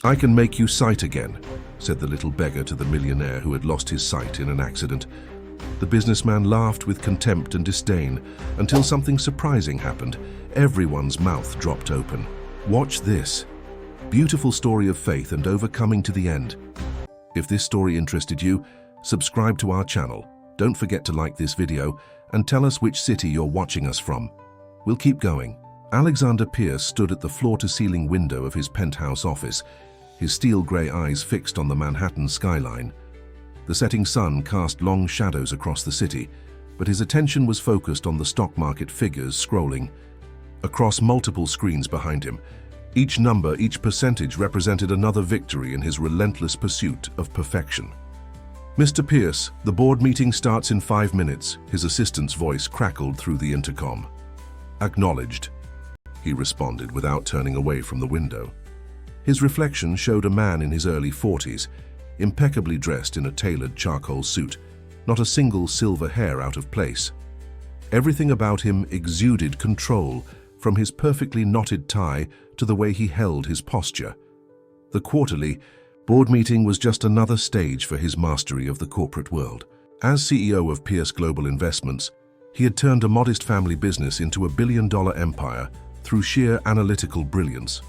"I can make you sight again," said the little beggar to the millionaire who had lost his sight in an accident. The businessman laughed with contempt and disdain until something surprising happened. Everyone's mouth dropped open. Watch this. Beautiful story of faith and overcoming to the end. If this story interested you, subscribe to our channel. Don't forget to like this video and tell us which city you're watching us from. We'll keep going. Alexander Pierce stood at the floor-to-ceiling window of his penthouse office, his steel-grey eyes fixed on the Manhattan skyline. The setting sun cast long shadows across the city, but his attention was focused on the stock market figures scrolling across multiple screens behind him. Each number, each percentage represented another victory in his relentless pursuit of perfection. "Mr. Pierce, the board meeting starts in 5 minutes, his assistant's voice crackled through the intercom. "Acknowledged," he responded without turning away from the window. His reflection showed a man in his early 40s, impeccably dressed in a tailored charcoal suit, not a single silver hair out of place. Everything about him exuded control, from his perfectly knotted tie to the way he held his posture. The quarterly board meeting was just another stage for his mastery of the corporate world. As CEO of Pierce Global Investments, he had turned a modest family business into a billion-dollar empire through sheer analytical brilliance.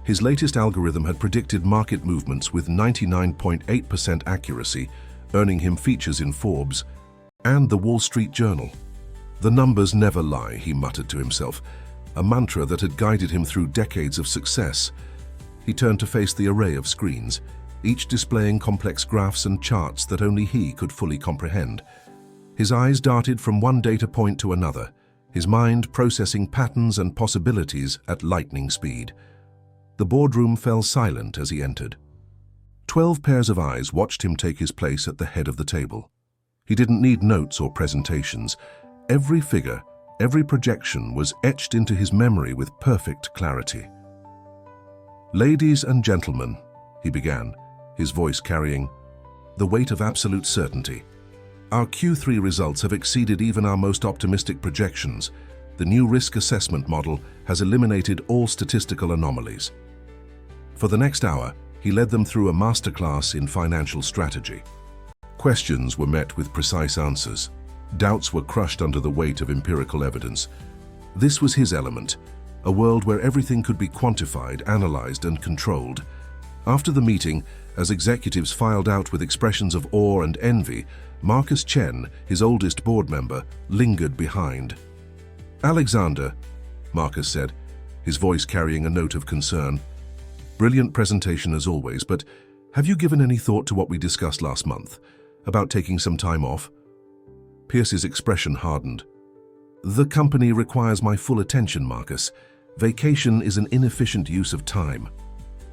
His latest algorithm had predicted market movements with 99.8% accuracy, earning him features in Forbes and the Wall Street Journal. "The numbers never lie," he muttered to himself, a mantra that had guided him through decades of success. He turned to face the array of screens, each displaying complex graphs and charts that only he could fully comprehend. His eyes darted from one data point to another, his mind processing patterns and possibilities at lightning speed. The boardroom fell silent as he entered. 12 pairs of eyes watched him take his place at the head of the table. He didn't need notes or presentations. Every figure, every projection was etched into his memory with perfect clarity. "Ladies and gentlemen," he began, his voice carrying the weight of absolute certainty. "Our Q3 results have exceeded even our most optimistic projections. The new risk assessment model has eliminated all statistical anomalies." For the next hour, he led them through a masterclass in financial strategy. Questions were met with precise answers. Doubts were crushed under the weight of empirical evidence. This was his element, a world where everything could be quantified, analyzed, and controlled. After the meeting, as executives filed out with expressions of awe and envy, Marcus Chen, his oldest board member, lingered behind. "Alexander," Marcus said, his voice carrying a note of concern, "brilliant presentation as always, but have you given any thought to what we discussed last month, about taking some time off?" Pierce's expression hardened. "The company requires my full attention, Marcus. Vacation is an inefficient use of time.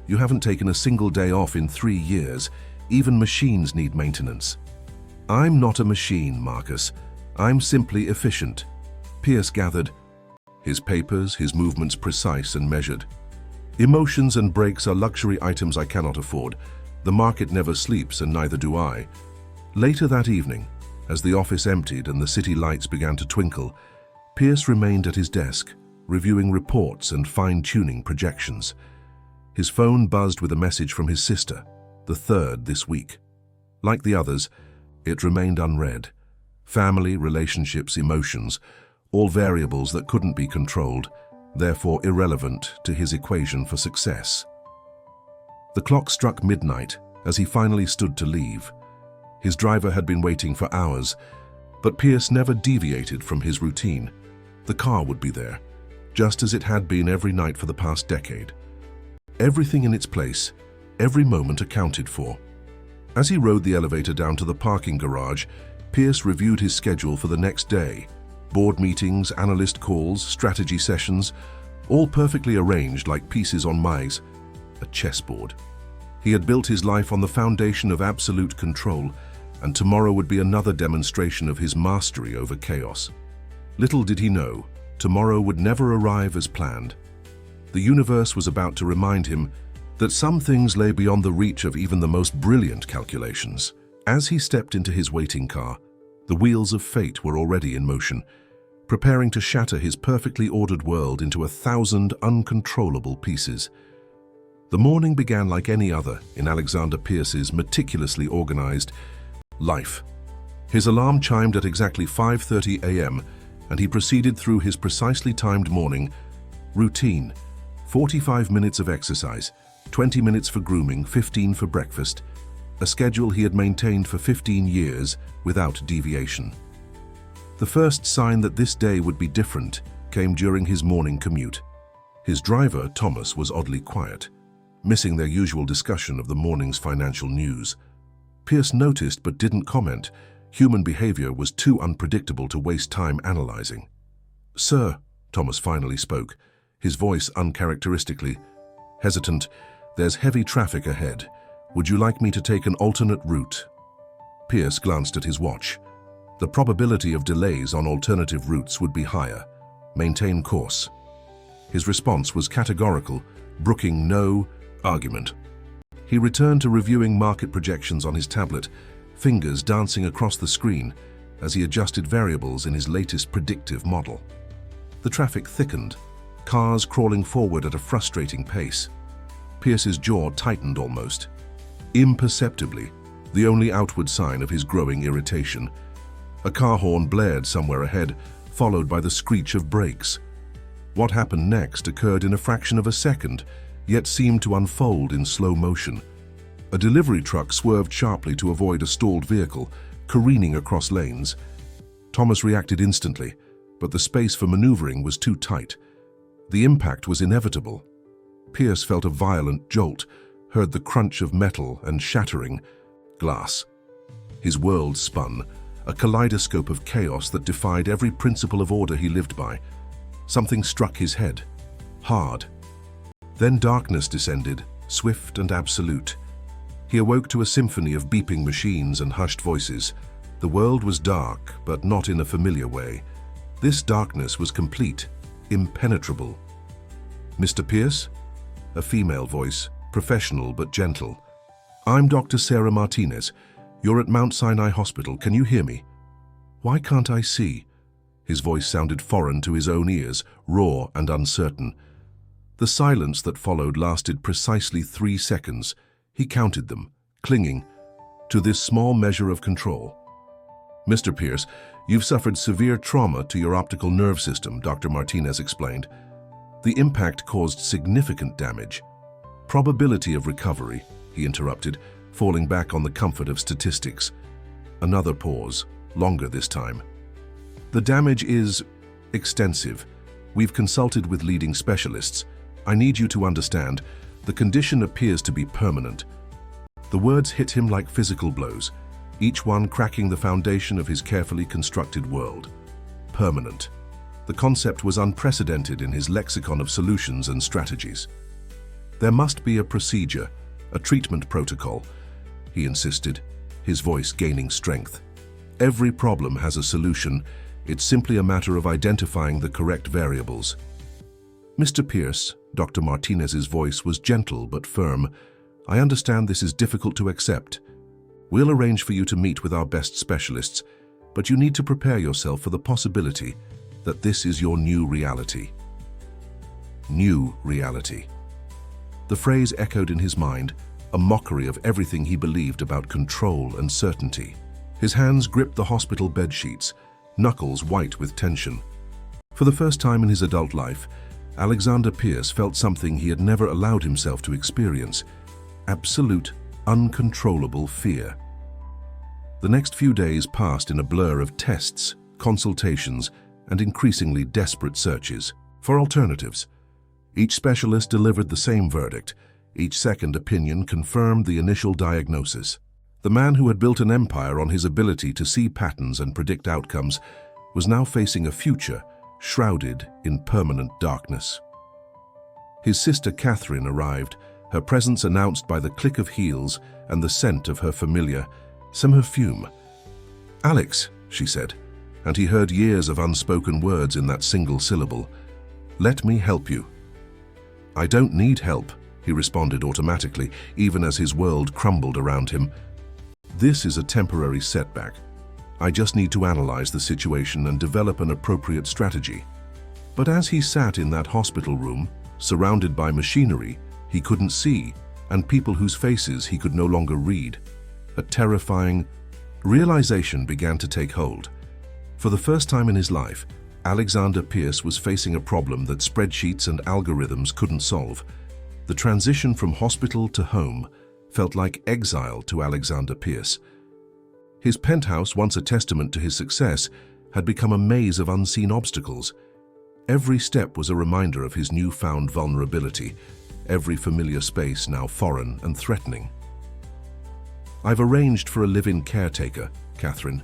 You haven't taken a single day off in 3 years. Even machines need maintenance." "I'm not a machine, Marcus. I'm simply efficient." Pierce gathered, his papers, his movements precise and measured. "Emotions and breaks are luxury items I cannot afford. The market never sleeps, and neither do I." Later that evening, as the office emptied and the city lights began to twinkle, Pierce remained at his desk, reviewing reports and fine-tuning projections. His phone buzzed with a message from his sister, the third this week. Like the others, it remained unread. Family, relationships, emotions, all variables that couldn't be controlled, therefore irrelevant to his equation for success. The clock struck midnight as he finally stood to leave. His driver had been waiting for hours, but Pierce never deviated from his routine. The car would be there, just as it had been every night for the past decade. Everything in its place, every moment accounted for. As he rode the elevator down to the parking garage, Pierce reviewed his schedule for the next day. Board meetings, analyst calls, strategy sessions, all perfectly arranged like pieces on a chessboard. He had built his life on the foundation of absolute control, and tomorrow would be another demonstration of his mastery over chaos. Little did he know, tomorrow would never arrive as planned. The universe was about to remind him that some things lay beyond the reach of even the most brilliant calculations. As he stepped into his waiting car, the wheels of fate were already in motion, preparing to shatter his perfectly ordered world into 1,000 uncontrollable pieces. The morning began like any other in Alexander Pierce's meticulously organized life. His alarm chimed at exactly 5:30 a.m., and he proceeded through his precisely timed morning routine. 45 minutes of exercise, 20 minutes for grooming, 15 for breakfast, a schedule he had maintained for 15 years without deviation. The first sign that this day would be different came during his morning commute. His driver, Thomas, was oddly quiet, missing their usual discussion of the morning's financial news. Pierce noticed but didn't comment. Human behavior was too unpredictable to waste time analyzing. "Sir," Thomas finally spoke, his voice uncharacteristically hesitant, "there's heavy traffic ahead. Would you like me to take an alternate route?" Pierce glanced at his watch. The probability of delays on alternative routes would be higher. Maintain course. His response was categorical, brooking no argument. He returned to reviewing market projections on his tablet, fingers dancing across the screen as he adjusted variables in his latest predictive model. The traffic thickened, cars crawling forward at a frustrating pace. Pierce's jaw tightened almost. Imperceptibly, the only outward sign of his growing irritation. A car horn blared somewhere ahead, followed by the screech of brakes. What happened next occurred in a fraction of a second, yet seemed to unfold in slow motion. A delivery truck swerved sharply to avoid a stalled vehicle, careening across lanes. Thomas reacted instantly, but the space for maneuvering was too tight. The impact was inevitable. Pierce felt a violent jolt, heard the crunch of metal and shattering glass. His world spun, a kaleidoscope of chaos that defied every principle of order he lived by. Something struck his head, hard. Then darkness descended, swift and absolute. He awoke to a symphony of beeping machines and hushed voices. The world was dark, but not in a familiar way. This darkness was complete, impenetrable. "Mr. Pierce?" A female voice, professional but gentle. "I'm Dr. Sarah Martinez. You're at Mount Sinai Hospital. Can you hear me?" "Why can't I see?" His voice sounded foreign to his own ears, raw and uncertain. The silence that followed lasted precisely 3 seconds. He counted them, clinging to this small measure of control. "Mr. Pierce, you've suffered severe trauma to your optical nerve system," Dr. Martinez explained. "The impact caused significant damage. Probability of recovery," he interrupted, falling back on the comfort of statistics. Another pause, longer this time. "The damage is extensive. We've consulted with leading specialists. I need you to understand, the condition appears to be permanent." The words hit him like physical blows, each one cracking the foundation of his carefully constructed world. Permanent. The concept was unprecedented in his lexicon of solutions and strategies. "There must be a procedure, a treatment protocol," he insisted, his voice gaining strength. "Every problem has a solution. It's simply a matter of identifying the correct variables." "Mr. Pierce," Dr. Martinez's voice was gentle but firm, "I understand this is difficult to accept. We'll arrange for you to meet with our best specialists, but you need to prepare yourself for the possibility that this is your new reality." New reality. The phrase echoed in his mind, a mockery of everything he believed about control and certainty. His hands gripped the hospital bed sheets, knuckles white with tension. For the first time in his adult life, Alexander Pierce felt something he had never allowed himself to experience: absolute, uncontrollable fear. The next few days passed in a blur of tests, consultations, and increasingly desperate searches for alternatives. Each specialist delivered the same verdict. Each second opinion confirmed the initial diagnosis. The man who had built an empire on his ability to see patterns and predict outcomes was now facing a future shrouded in permanent darkness. His sister Catherine arrived, her presence announced by the click of heels and the scent of her familiar perfume. "Alex," she said, and he heard years of unspoken words in that single syllable. "Let me help you." "I don't need help," he responded automatically, even as his world crumbled around him. "This is a temporary setback. I just need to analyze the situation and develop an appropriate strategy." But as he sat in that hospital room, surrounded by machinery, he couldn't see, and people whose faces he could no longer read. A terrifying realization began to take hold. For the first time in his life, Alexander Pierce was facing a problem that spreadsheets and algorithms couldn't solve. The transition from hospital to home felt like exile to Alexander Pierce. His penthouse, once a testament to his success, had become a maze of unseen obstacles. Every step was a reminder of his newfound vulnerability, every familiar space now foreign and threatening. "I've arranged for a live-in caretaker," Catherine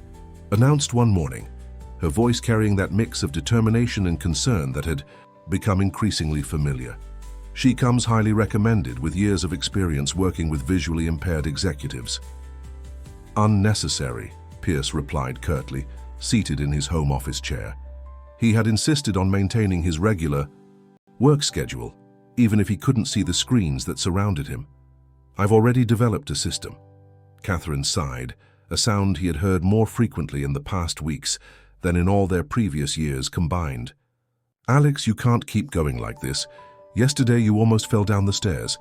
announced one morning, her voice carrying that mix of determination and concern that had become increasingly familiar. "She comes highly recommended, with years of experience working with visually impaired executives." "Unnecessary," Pierce replied curtly, seated in his home office chair. He had insisted on maintaining his regular work schedule, even if he couldn't see the screens that surrounded him. "I've already developed a system." Catherine sighed, a sound he had heard more frequently in the past weeks than in all their previous years combined. "Alex, you can't keep going like this. Yesterday you almost fell down the stairs.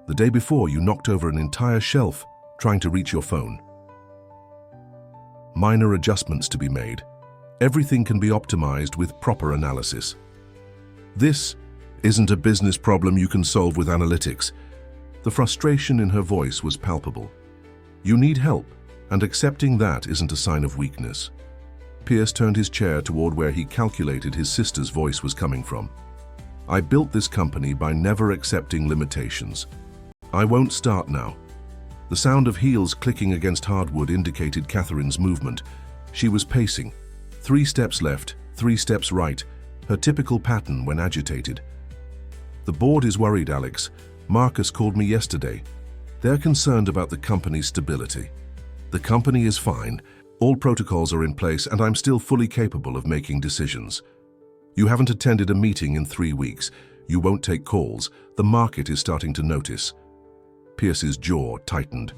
The day before you knocked over an entire shelf trying to reach your phone." "Minor adjustments to be made. Everything can be optimized with proper analysis." "This isn't a business problem you can solve with analytics." The frustration in her voice was palpable. "You need help, and accepting that isn't a sign of weakness." Pierce turned his chair toward where he calculated his sister's voice was coming from. "I built this company by never accepting limitations. I won't start now." The sound of heels clicking against hardwood indicated Catherine's movement. She was pacing. 3 steps left, 3 steps right, her typical pattern when agitated. "The board is worried, Alex. Marcus called me yesterday. They're concerned about the company's stability. The company is fine. All protocols are in place, and I'm still fully capable of making decisions. You haven't attended a meeting in 3 weeks. You won't take calls. The market is starting to notice." Pierce's jaw tightened.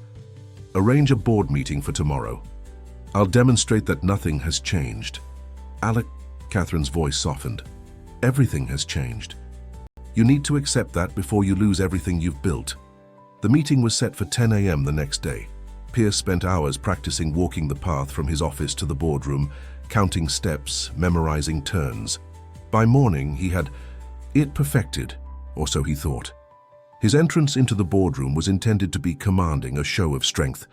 "Arrange a board meeting for tomorrow. I'll demonstrate that nothing has changed." "Alec," Catherine's voice softened. "Everything has changed. You need to accept that before you lose everything you've built." The meeting was set for 10 a.m. the next day. Pierce spent hours practicing walking the path from his office to the boardroom, counting steps, memorizing turns. By morning, he had it perfected, or so he thought. His entrance into the boardroom was intended to be commanding, a show of strength.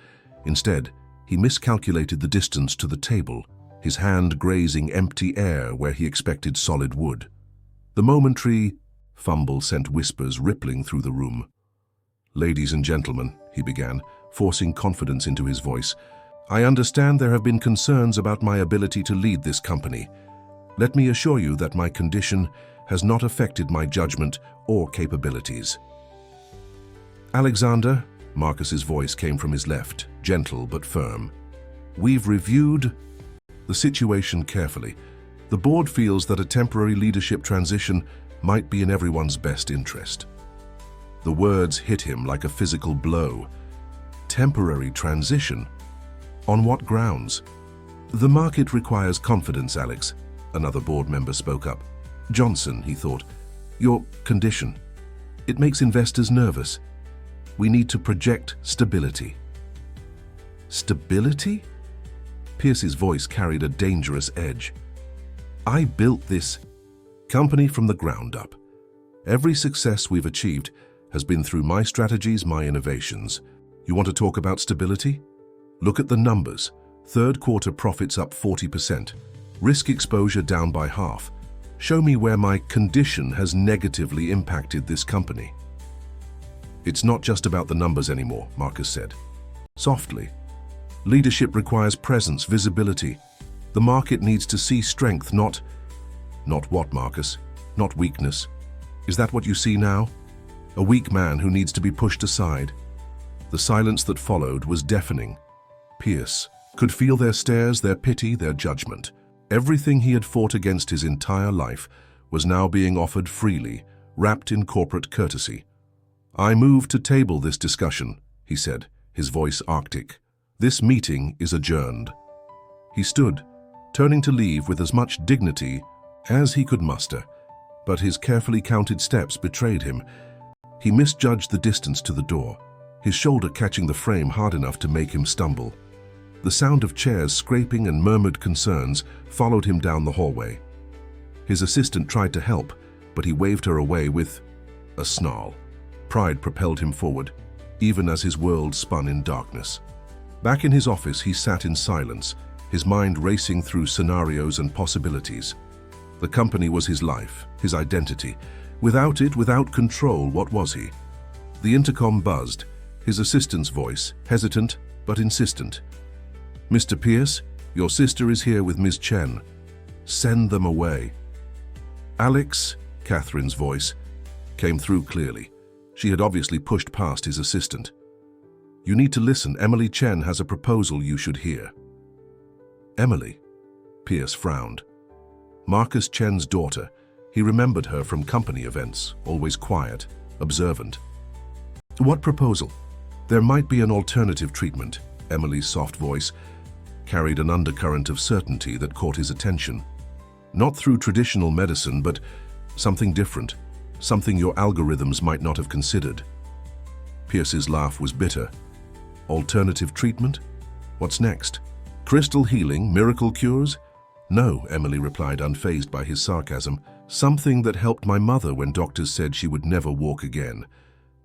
Instead, he miscalculated the distance to the table, his hand grazing empty air where he expected solid wood. The momentary fumble sent whispers rippling through the room. "Ladies and gentlemen," he began, forcing confidence into his voice, "I understand there have been concerns about my ability to lead this company. Let me assure you that my condition has not affected my judgment or capabilities." "Alexander," Marcus's voice came from his left, gentle but firm. "We've reviewed the situation carefully. The board feels that a temporary leadership transition might be in everyone's best interest." The words hit him like a physical blow. Temporary transition? On what grounds? "The market requires confidence, Alex," another board member spoke up. "Johnson," he thought, "your condition. It makes investors nervous. We need to project stability." "Stability?" Pierce's voice carried a dangerous edge. "I built this company from the ground up. Every success we've achieved has been through my strategies, my innovations. You want to talk about stability? Look at the numbers. Third quarter profits up 40%. Risk exposure down by half. Show me where my condition has negatively impacted this company." "It's not just about the numbers anymore," Marcus said, softly. "Leadership requires presence, visibility. The market needs to see strength, not what, Marcus? Not weakness. Is that what you see now? A weak man who needs to be pushed aside." The silence that followed was deafening. Pierce could feel their stares, their pity, their judgment. Everything he had fought against his entire life was now being offered freely, wrapped in corporate courtesy. "I move to table this discussion," he said, his voice arctic. "This meeting is adjourned." He stood, turning to leave with as much dignity as he could muster, but his carefully counted steps betrayed him. He misjudged the distance to the door, his shoulder catching the frame hard enough to make him stumble. The sound of chairs scraping and murmured concerns followed him down the hallway. His assistant tried to help, but he waved her away with a snarl. Pride propelled him forward, even as his world spun in darkness. Back in his office, he sat in silence, his mind racing through scenarios and possibilities. The company was his life, his identity. Without it, without control, what was he? The intercom buzzed, his assistant's voice, hesitant but insistent. "Mr. Pierce, your sister is here with Ms. Chen. Send them away." "Alex," Catherine's voice came through clearly. She had obviously pushed past his assistant. "You need to listen. Emily Chen has a proposal you should hear." Emily? Pierce frowned. Marcus Chen's daughter. He remembered her from company events, always quiet, observant. "What proposal?" "There might be an alternative treatment." Emily's soft voice carried an undercurrent of certainty that caught his attention. "Not through traditional medicine, but something different, something your algorithms might not have considered." Pierce's laugh was bitter. "Alternative treatment? What's next? Crystal healing, miracle cures?" "No," Emily replied, unfazed by his sarcasm. "Something that helped my mother when doctors said she would never walk again.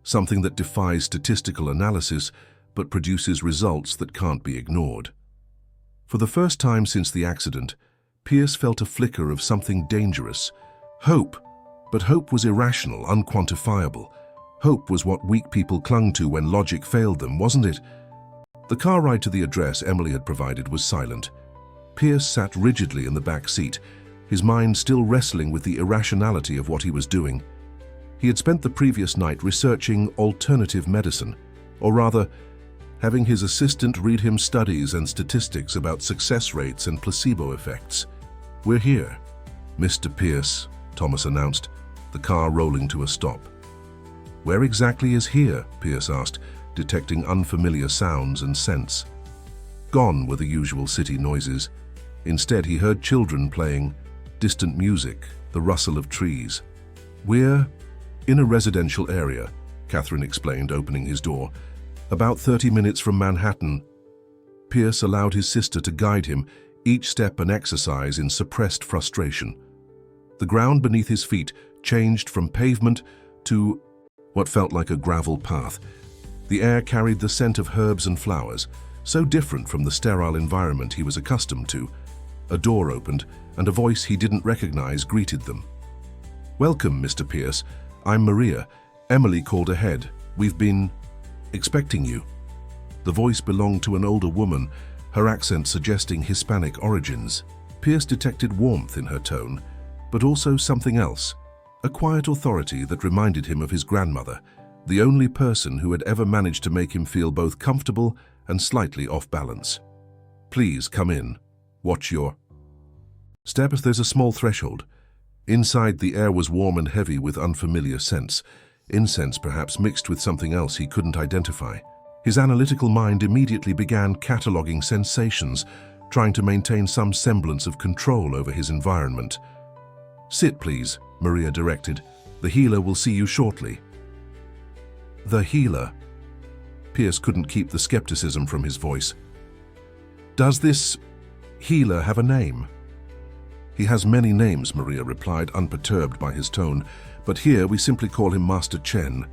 Something that defies statistical analysis, but produces results that can't be ignored." For the first time since the accident, Pierce felt a flicker of something dangerous. Hope. But hope was irrational, unquantifiable. Hope was what weak people clung to when logic failed them, wasn't it? The car ride to the address Emily had provided was silent. Pierce sat rigidly in the back seat, his mind still wrestling with the irrationality of what he was doing. He had spent the previous night researching alternative medicine, or rather, having his assistant read him studies and statistics about success rates and placebo effects. "We're here." "Mr. Pierce," Thomas announced, the car rolling to a stop. "Where exactly is here?" Pierce asked, detecting unfamiliar sounds and scents. Gone were the usual city noises. Instead, he heard children playing, distant music, the rustle of trees. "We're in a residential area," Catherine explained, opening his door. "About 30 minutes from Manhattan." Pierce allowed his sister to guide him, each step an exercise in suppressed frustration. The ground beneath his feet changed from pavement to what felt like a gravel path. The air carried the scent of herbs and flowers, so different from the sterile environment he was accustomed to. A door opened, and a voice he didn't recognize greeted them. "Welcome, Mr. Pierce. I'm Maria. Emily called ahead. We've been expecting you." The voice belonged to an older woman, her accent suggesting Hispanic origins. Pierce detected warmth in her tone, but also something else, a quiet authority that reminded him of his grandmother, the only person who had ever managed to make him feel both comfortable and slightly off balance. "Please come in. Watch your step." There's a small threshold. Inside, the air was warm and heavy with unfamiliar scents, incense perhaps mixed with something else he couldn't identify. His analytical mind immediately began cataloging sensations, trying to maintain some semblance of control over his environment. "Sit, please," Maria directed. "The healer will see you shortly." The healer? Pierce couldn't keep the skepticism from his voice. "Does this healer have a name?" "He has many names," Maria replied, unperturbed by his tone, "but here we simply call him Master Chen."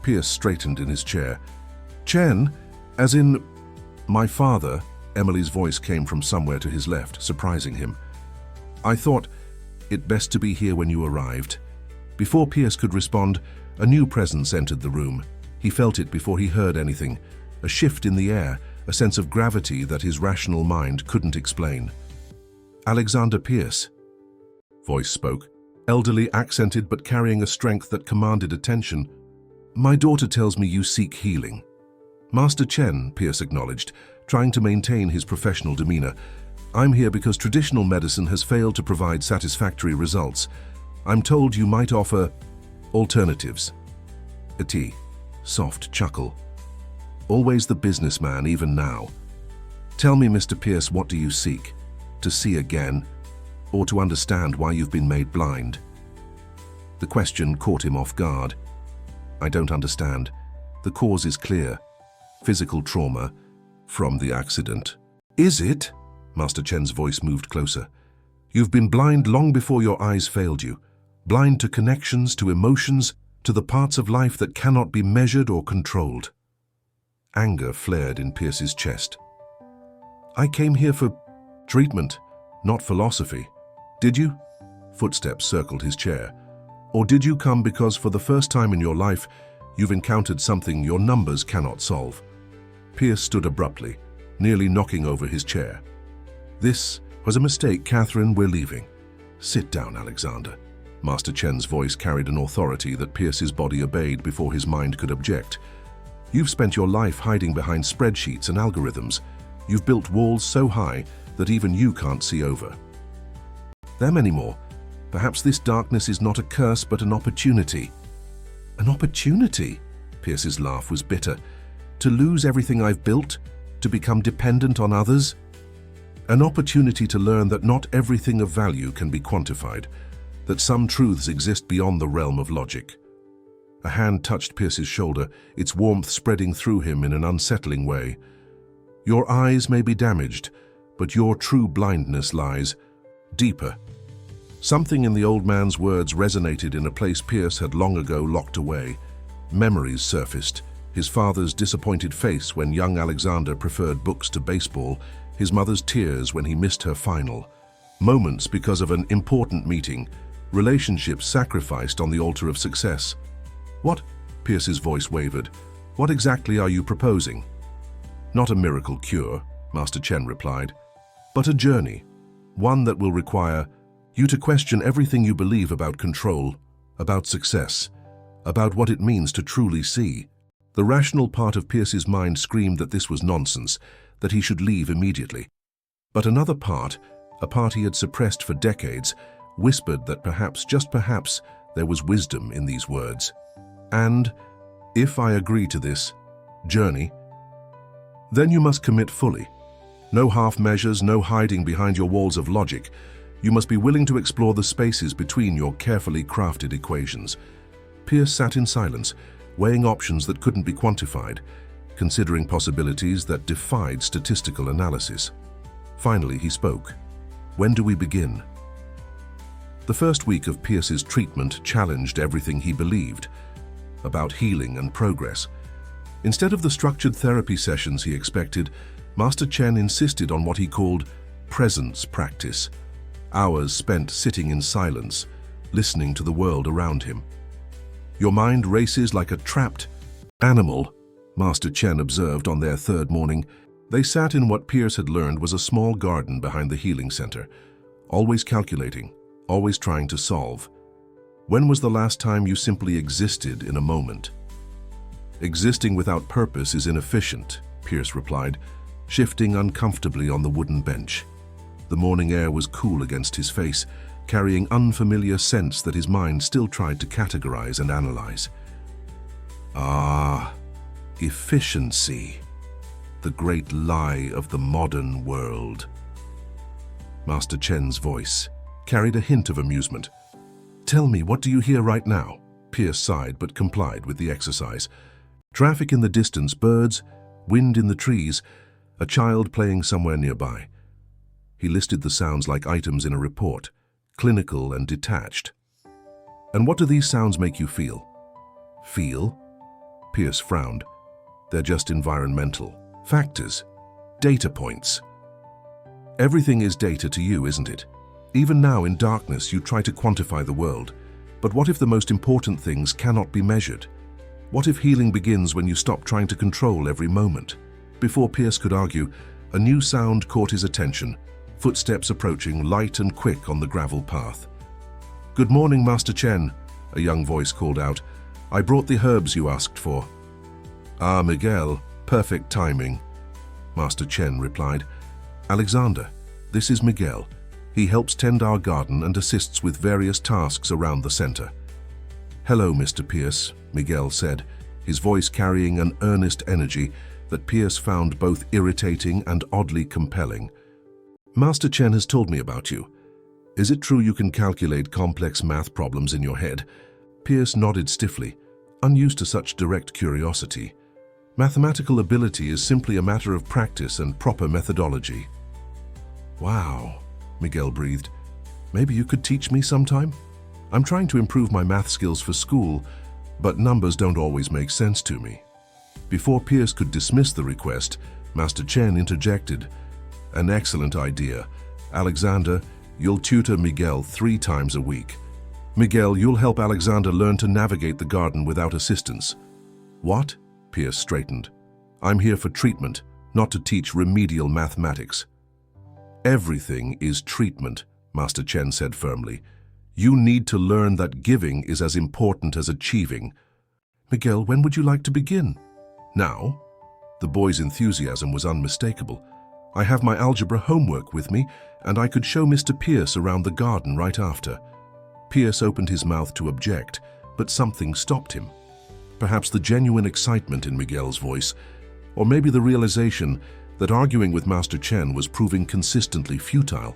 Pierce straightened in his chair. "Chen? As in my father?" Emily's voice came from somewhere to his left, surprising him. "I thought it best to be here when you arrived." Before Pierce could respond, a new presence entered the room. He felt it before he heard anything, a shift in the air, a sense of gravity that his rational mind couldn't explain. "Alexander Pierce," voice spoke, elderly, accented, but carrying a strength that commanded attention. "My daughter tells me you seek healing." "Master Chen," Pierce acknowledged, trying to maintain his professional demeanor. "I'm here because traditional medicine has failed to provide satisfactory results. I'm told you might offer alternatives." A soft chuckle. Always the businessman, even now. "Tell me, Mr. Pierce, what do you seek? To see again? Or to understand why you've been made blind?" The question caught him off guard. I don't understand. The cause is clear. Physical trauma from the accident. Is it? Master Chen's voice moved closer. You've been blind long before your eyes failed you. Blind to connections, to emotions, to the parts of life that cannot be measured or controlled. Anger flared in Pierce's chest. I came here for treatment, not philosophy. Did you? Footsteps circled his chair. Or did you come because for the first time in your life, you've encountered something your numbers cannot solve? Pierce stood abruptly, nearly knocking over his chair. This was a mistake, Catherine. We're leaving. Sit down, Alexander. Master Chen's voice carried an authority that Pierce's body obeyed before his mind could object. You've spent your life hiding behind spreadsheets and algorithms. You've built walls so high that even you can't see over them anymore. Perhaps this darkness is not a curse, but an opportunity. An opportunity? Pierce's laugh was bitter. To lose everything I've built? To become dependent on others? An opportunity to learn that not everything of value can be quantified, that some truths exist beyond the realm of logic. A hand touched Pierce's shoulder, its warmth spreading through him in an unsettling way. Your eyes may be damaged, but your true blindness lies deeper. Something in the old man's words resonated in a place Pierce had long ago locked away. Memories surfaced. His father's disappointed face when young Alexander preferred books to baseball, his mother's tears when he missed her final. Moments because of an important meeting, relationships sacrificed on the altar of success. What? Pierce's voice wavered. What exactly are you proposing? Not a miracle cure, Master Chen replied, but a journey, one that will require you to question everything you believe about control, about success, about what it means to truly see. The rational part of Pierce's mind screamed that this was nonsense, that he should leave immediately. But another part, a part he had suppressed for decades, whispered that perhaps, just perhaps, there was wisdom in these words. And, if I agree to this journey, then you must commit fully. No half measures, no hiding behind your walls of logic. You must be willing to explore the spaces between your carefully crafted equations. Pierce sat in silence, weighing options that couldn't be quantified, considering possibilities that defied statistical analysis. Finally, he spoke. When do we begin? The first week of Pierce's treatment challenged everything he believed about healing and progress. Instead of the structured therapy sessions he expected, Master Chen insisted on what he called presence practice. Hours spent sitting in silence, listening to the world around him. Your mind races like a trapped animal, Master Chen observed on their third morning. They sat in what Pierce had learned was a small garden behind the healing center, always calculating, always trying to solve. When was the last time you simply existed in a moment? Existing without purpose is inefficient, Pierce replied, shifting uncomfortably on the wooden bench. The morning air was cool against his face, carrying unfamiliar scents that his mind still tried to categorize and analyze. Ah, efficiency, the great lie of the modern world. Master Chen's voice carried a hint of amusement. Tell me, what do you hear right now? Pierce sighed but complied with the exercise. Traffic in the distance, birds, wind in the trees, a child playing somewhere nearby. He listed the sounds like items in a report, clinical and detached. And what do these sounds make you feel? Feel? Pierce frowned. They're just environmental factors, data points. Everything is data to you, isn't it? Even now in darkness, you try to quantify the world. But what if the most important things cannot be measured? What if healing begins when you stop trying to control every moment? Before Pierce could argue, a new sound caught his attention, footsteps approaching, light and quick on the gravel path. Good morning, Master Chen, a young voice called out. I brought the herbs you asked for. Ah, Miguel, perfect timing, Master Chen replied. Alexander, this is Miguel. He helps tend our garden and assists with various tasks around the center. Hello, Mr. Pierce, Miguel said, his voice carrying an earnest energy that Pierce found both irritating and oddly compelling. Master Chen has told me about you. Is it true you can calculate complex math problems in your head? Pierce nodded stiffly. unused to such direct curiosity. Mathematical ability is simply a matter of practice and proper methodology. Wow, Miguel breathed. Maybe you could teach me sometime? I'm trying to improve my math skills for school, but numbers don't always make sense to me. Before Pierce could dismiss the request, Master Chen interjected. An excellent idea. Alexander, you'll tutor Miguel 3 times a week. Miguel, you'll help Alexander learn to navigate the garden without assistance. What? Pierce straightened. I'm here for treatment, not to teach remedial mathematics. Everything is treatment, Master Chen said firmly. You need to learn that giving is as important as achieving. Miguel, when would you like to begin? Now? The boy's enthusiasm was unmistakable. I have my algebra homework with me, and I could show Mr. Pierce around the garden right after. Pierce opened his mouth to object, but something stopped him. Perhaps the genuine excitement in Miguel's voice, or maybe the realization that arguing with Master Chen was proving consistently futile.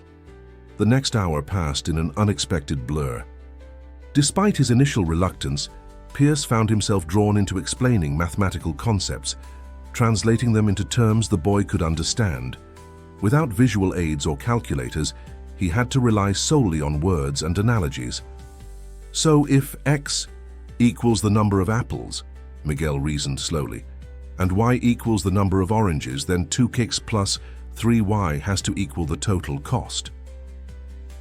The next hour passed in an unexpected blur. Despite his initial reluctance, Pierce found himself drawn into explaining mathematical concepts, translating them into terms the boy could understand. Without visual aids or calculators, he had to rely solely on words and analogies. So if x equals the number of apples, Miguel reasoned slowly, and y equals the number of oranges, then 2x plus 3y has to equal the total cost.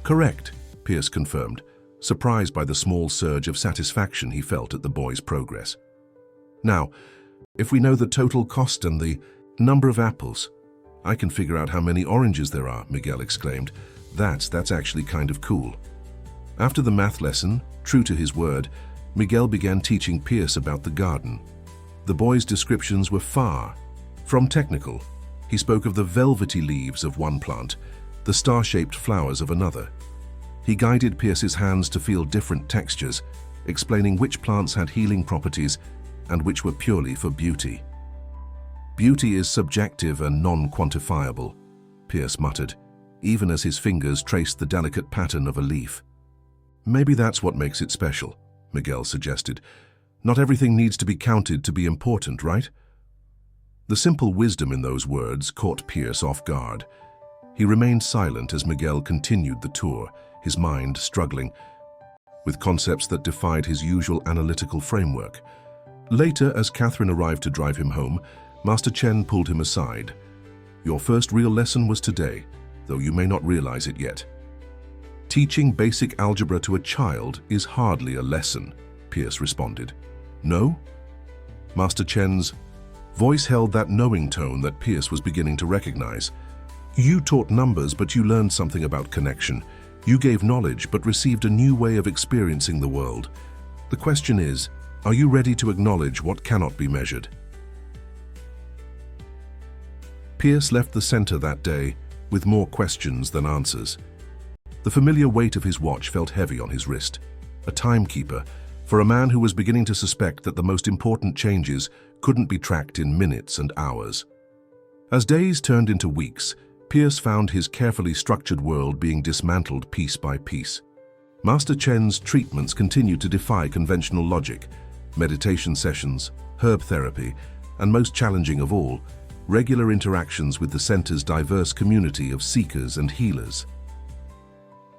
Correct, Pierce confirmed, surprised by the small surge of satisfaction he felt at the boy's progress. Now, if we know the total cost and the number of apples, I can figure out how many oranges there are, Miguel exclaimed. That's actually kind of cool. After the math lesson, true to his word, Miguel began teaching Pierce about the garden. The boy's descriptions were far from technical. He spoke of the velvety leaves of one plant, the star-shaped flowers of another. He guided Pierce's hands to feel different textures, explaining which plants had healing properties and which were purely for beauty. Beauty is subjective and non-quantifiable, Pierce muttered, even as his fingers traced the delicate pattern of a leaf. Maybe that's what makes it special, Miguel suggested. Not everything needs to be counted to be important, right? The simple wisdom in those words caught Pierce off guard. He remained silent as Miguel continued the tour, his mind struggling with concepts that defied his usual analytical framework. Later, as Catherine arrived to drive him home, Master Chen pulled him aside. Your first real lesson was today, though you may not realize it yet. Teaching basic algebra to a child is hardly a lesson, Pierce responded. No? Master Chen's voice held that knowing tone that Pierce was beginning to recognize. You taught numbers, but you learned something about connection. You gave knowledge, but received a new way of experiencing the world. The question is, are you ready to acknowledge what cannot be measured? Pierce left the center that day with more questions than answers. The familiar weight of his watch felt heavy on his wrist. A timekeeper, for a man who was beginning to suspect that the most important changes couldn't be tracked in minutes and hours. As days turned into weeks, Pierce found his carefully structured world being dismantled piece by piece. Master Chen's treatments continued to defy conventional logic. Meditation sessions, herb therapy, and most challenging of all, regular interactions with the center's diverse community of seekers and healers.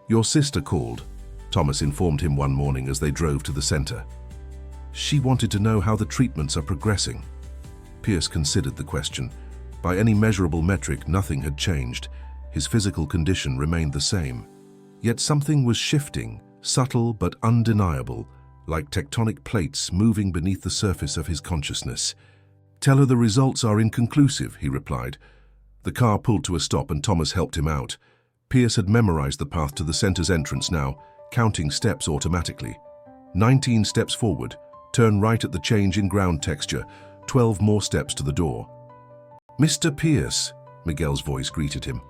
Your sister called, Thomas informed him one morning as they drove to the center. She wanted to know how the treatments are progressing. Pierce considered the question. By any measurable metric, nothing had changed. His physical condition remained the same. Yet something was shifting, subtle but undeniable, like tectonic plates moving beneath the surface of his consciousness. Tell her the results are inconclusive, he replied. The car pulled to a stop and Thomas helped him out. Pierce had memorized the path to the center's entrance now, counting steps automatically. 19 steps forward, turn right at the change in ground texture, 12 more steps to the door. Mr. Pierce, Miguel's voice greeted him.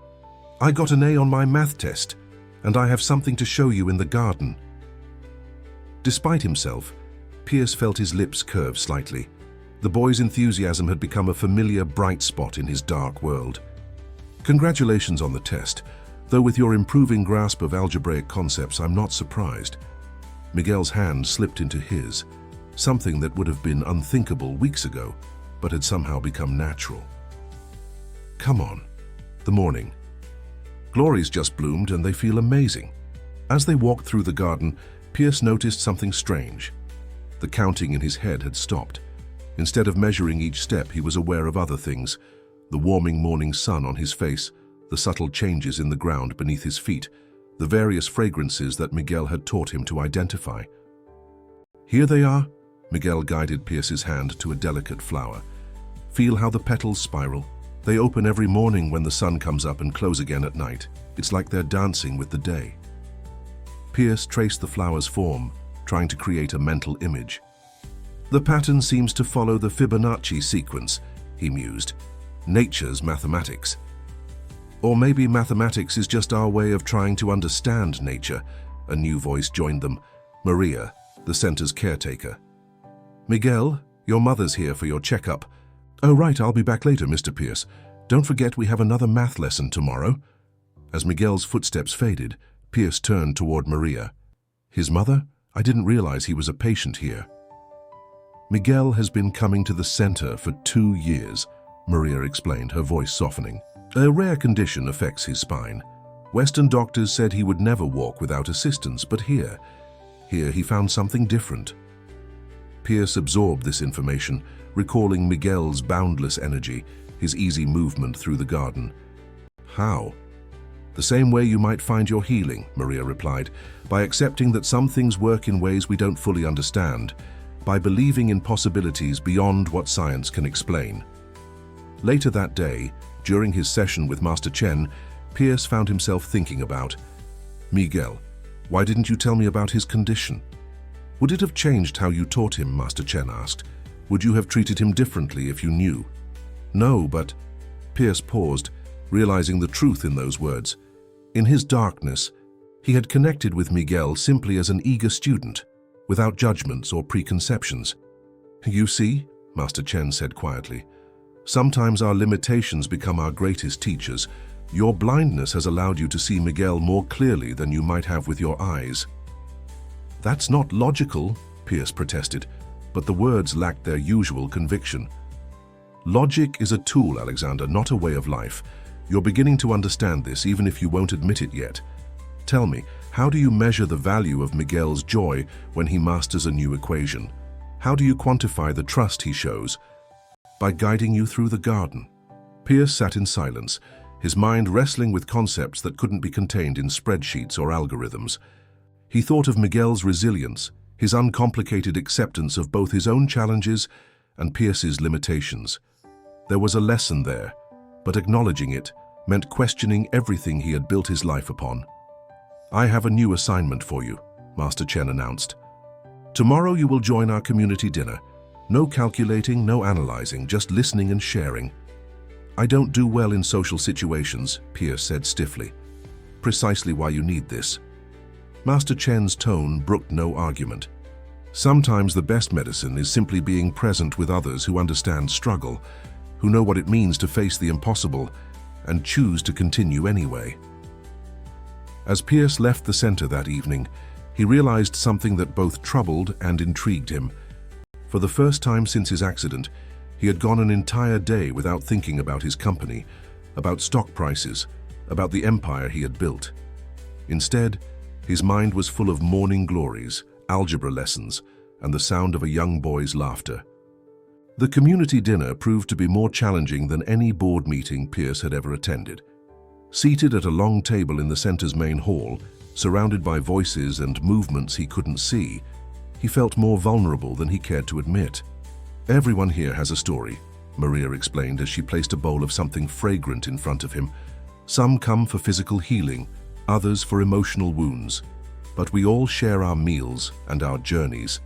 I got an A on my math test, and I have something to show you in the garden. Despite himself, Pierce felt his lips curve slightly. The boy's enthusiasm had become a familiar bright spot in his dark world. Congratulations on the test, though with your improving grasp of algebraic concepts, I'm not surprised. Miguel's hand slipped into his. something that would have been unthinkable weeks ago, but had somehow become natural. Come on. The morning. Glories just bloomed and they feel amazing. As they walked through the garden, Pierce noticed something strange. The counting in his head had stopped. Instead of measuring each step, he was aware of other things. The warming morning sun on his face, the subtle changes in the ground beneath his feet, the various fragrances that Miguel had taught him to identify. Here they are. Miguel guided Pierce's hand to a delicate flower. Feel how the petals spiral. They open every morning when the sun comes up and close again at night. It's like they're dancing with the day. Pierce traced the flower's form, trying to create a mental image. The pattern seems to follow the Fibonacci sequence, he mused. Nature's mathematics. Or maybe mathematics is just our way of trying to understand nature. A new voice joined them. Maria, the center's caretaker. Miguel, your mother's here for your checkup. Oh right, I'll be back later, Mr. Pierce. Don't forget we have another math lesson tomorrow. As Miguel's footsteps faded, Pierce turned toward Maria. His mother? I didn't realize he was a patient here. Miguel has been coming to the center for 2 years, Maria explained, her voice softening. A rare condition affects his spine. Western doctors said he would never walk without assistance, but here he found something different. Pierce absorbed this information, recalling Miguel's boundless energy, his easy movement through the garden. How? The same way you might find your healing, Maria replied, by accepting that some things work in ways we don't fully understand, by believing in possibilities beyond what science can explain. Later that day, during his session with Master Chen, Pierce found himself thinking about, Miguel, why didn't you tell me about his condition? Would it have changed how you taught him, Master Chen asked. Would you have treated him differently if you knew? No, but... Pierce paused, realizing the truth in those words. In his darkness, he had connected with Miguel simply as an eager student, without judgments or preconceptions. You see, Master Chen said quietly, sometimes our limitations become our greatest teachers. Your blindness has allowed you to see Miguel more clearly than you might have with your eyes. That's not logical, Pierce protested, but the words lacked their usual conviction. Logic is a tool, Alexander, not a way of life. You're beginning to understand this, even if you won't admit it yet. Tell me, how do you measure the value of Miguel's joy when he masters a new equation? How do you quantify the trust he shows? By guiding you through the garden. Pierce sat in silence, his mind wrestling with concepts that couldn't be contained in spreadsheets or algorithms. He thought of Miguel's resilience, his uncomplicated acceptance of both his own challenges and Pierce's limitations. There was a lesson there, but acknowledging it meant questioning everything he had built his life upon. I have a new assignment for you, Master Chen announced. Tomorrow you will join our community dinner. No calculating, no analyzing, just listening and sharing. I don't do well in social situations, Pierce said stiffly. Precisely why you need this. Master Chen's tone brooked no argument. Sometimes the best medicine is simply being present with others who understand struggle, who know what it means to face the impossible and choose to continue anyway. As Pierce left the center that evening, he realized something that both troubled and intrigued him. For the first time since his accident, he had gone an entire day without thinking about his company, about stock prices, about the empire he had built. Instead, his mind was full of morning glories, algebra lessons, and the sound of a young boy's laughter. The community dinner proved to be more challenging than any board meeting Pierce had ever attended. Seated at a long table in the center's main hall, surrounded by voices and movements he couldn't see, he felt more vulnerable than he cared to admit. Everyone here has a story, Maria explained as she placed a bowl of something fragrant in front of him. Some come for physical healing, others for emotional wounds, but we all share our meals and our journeys.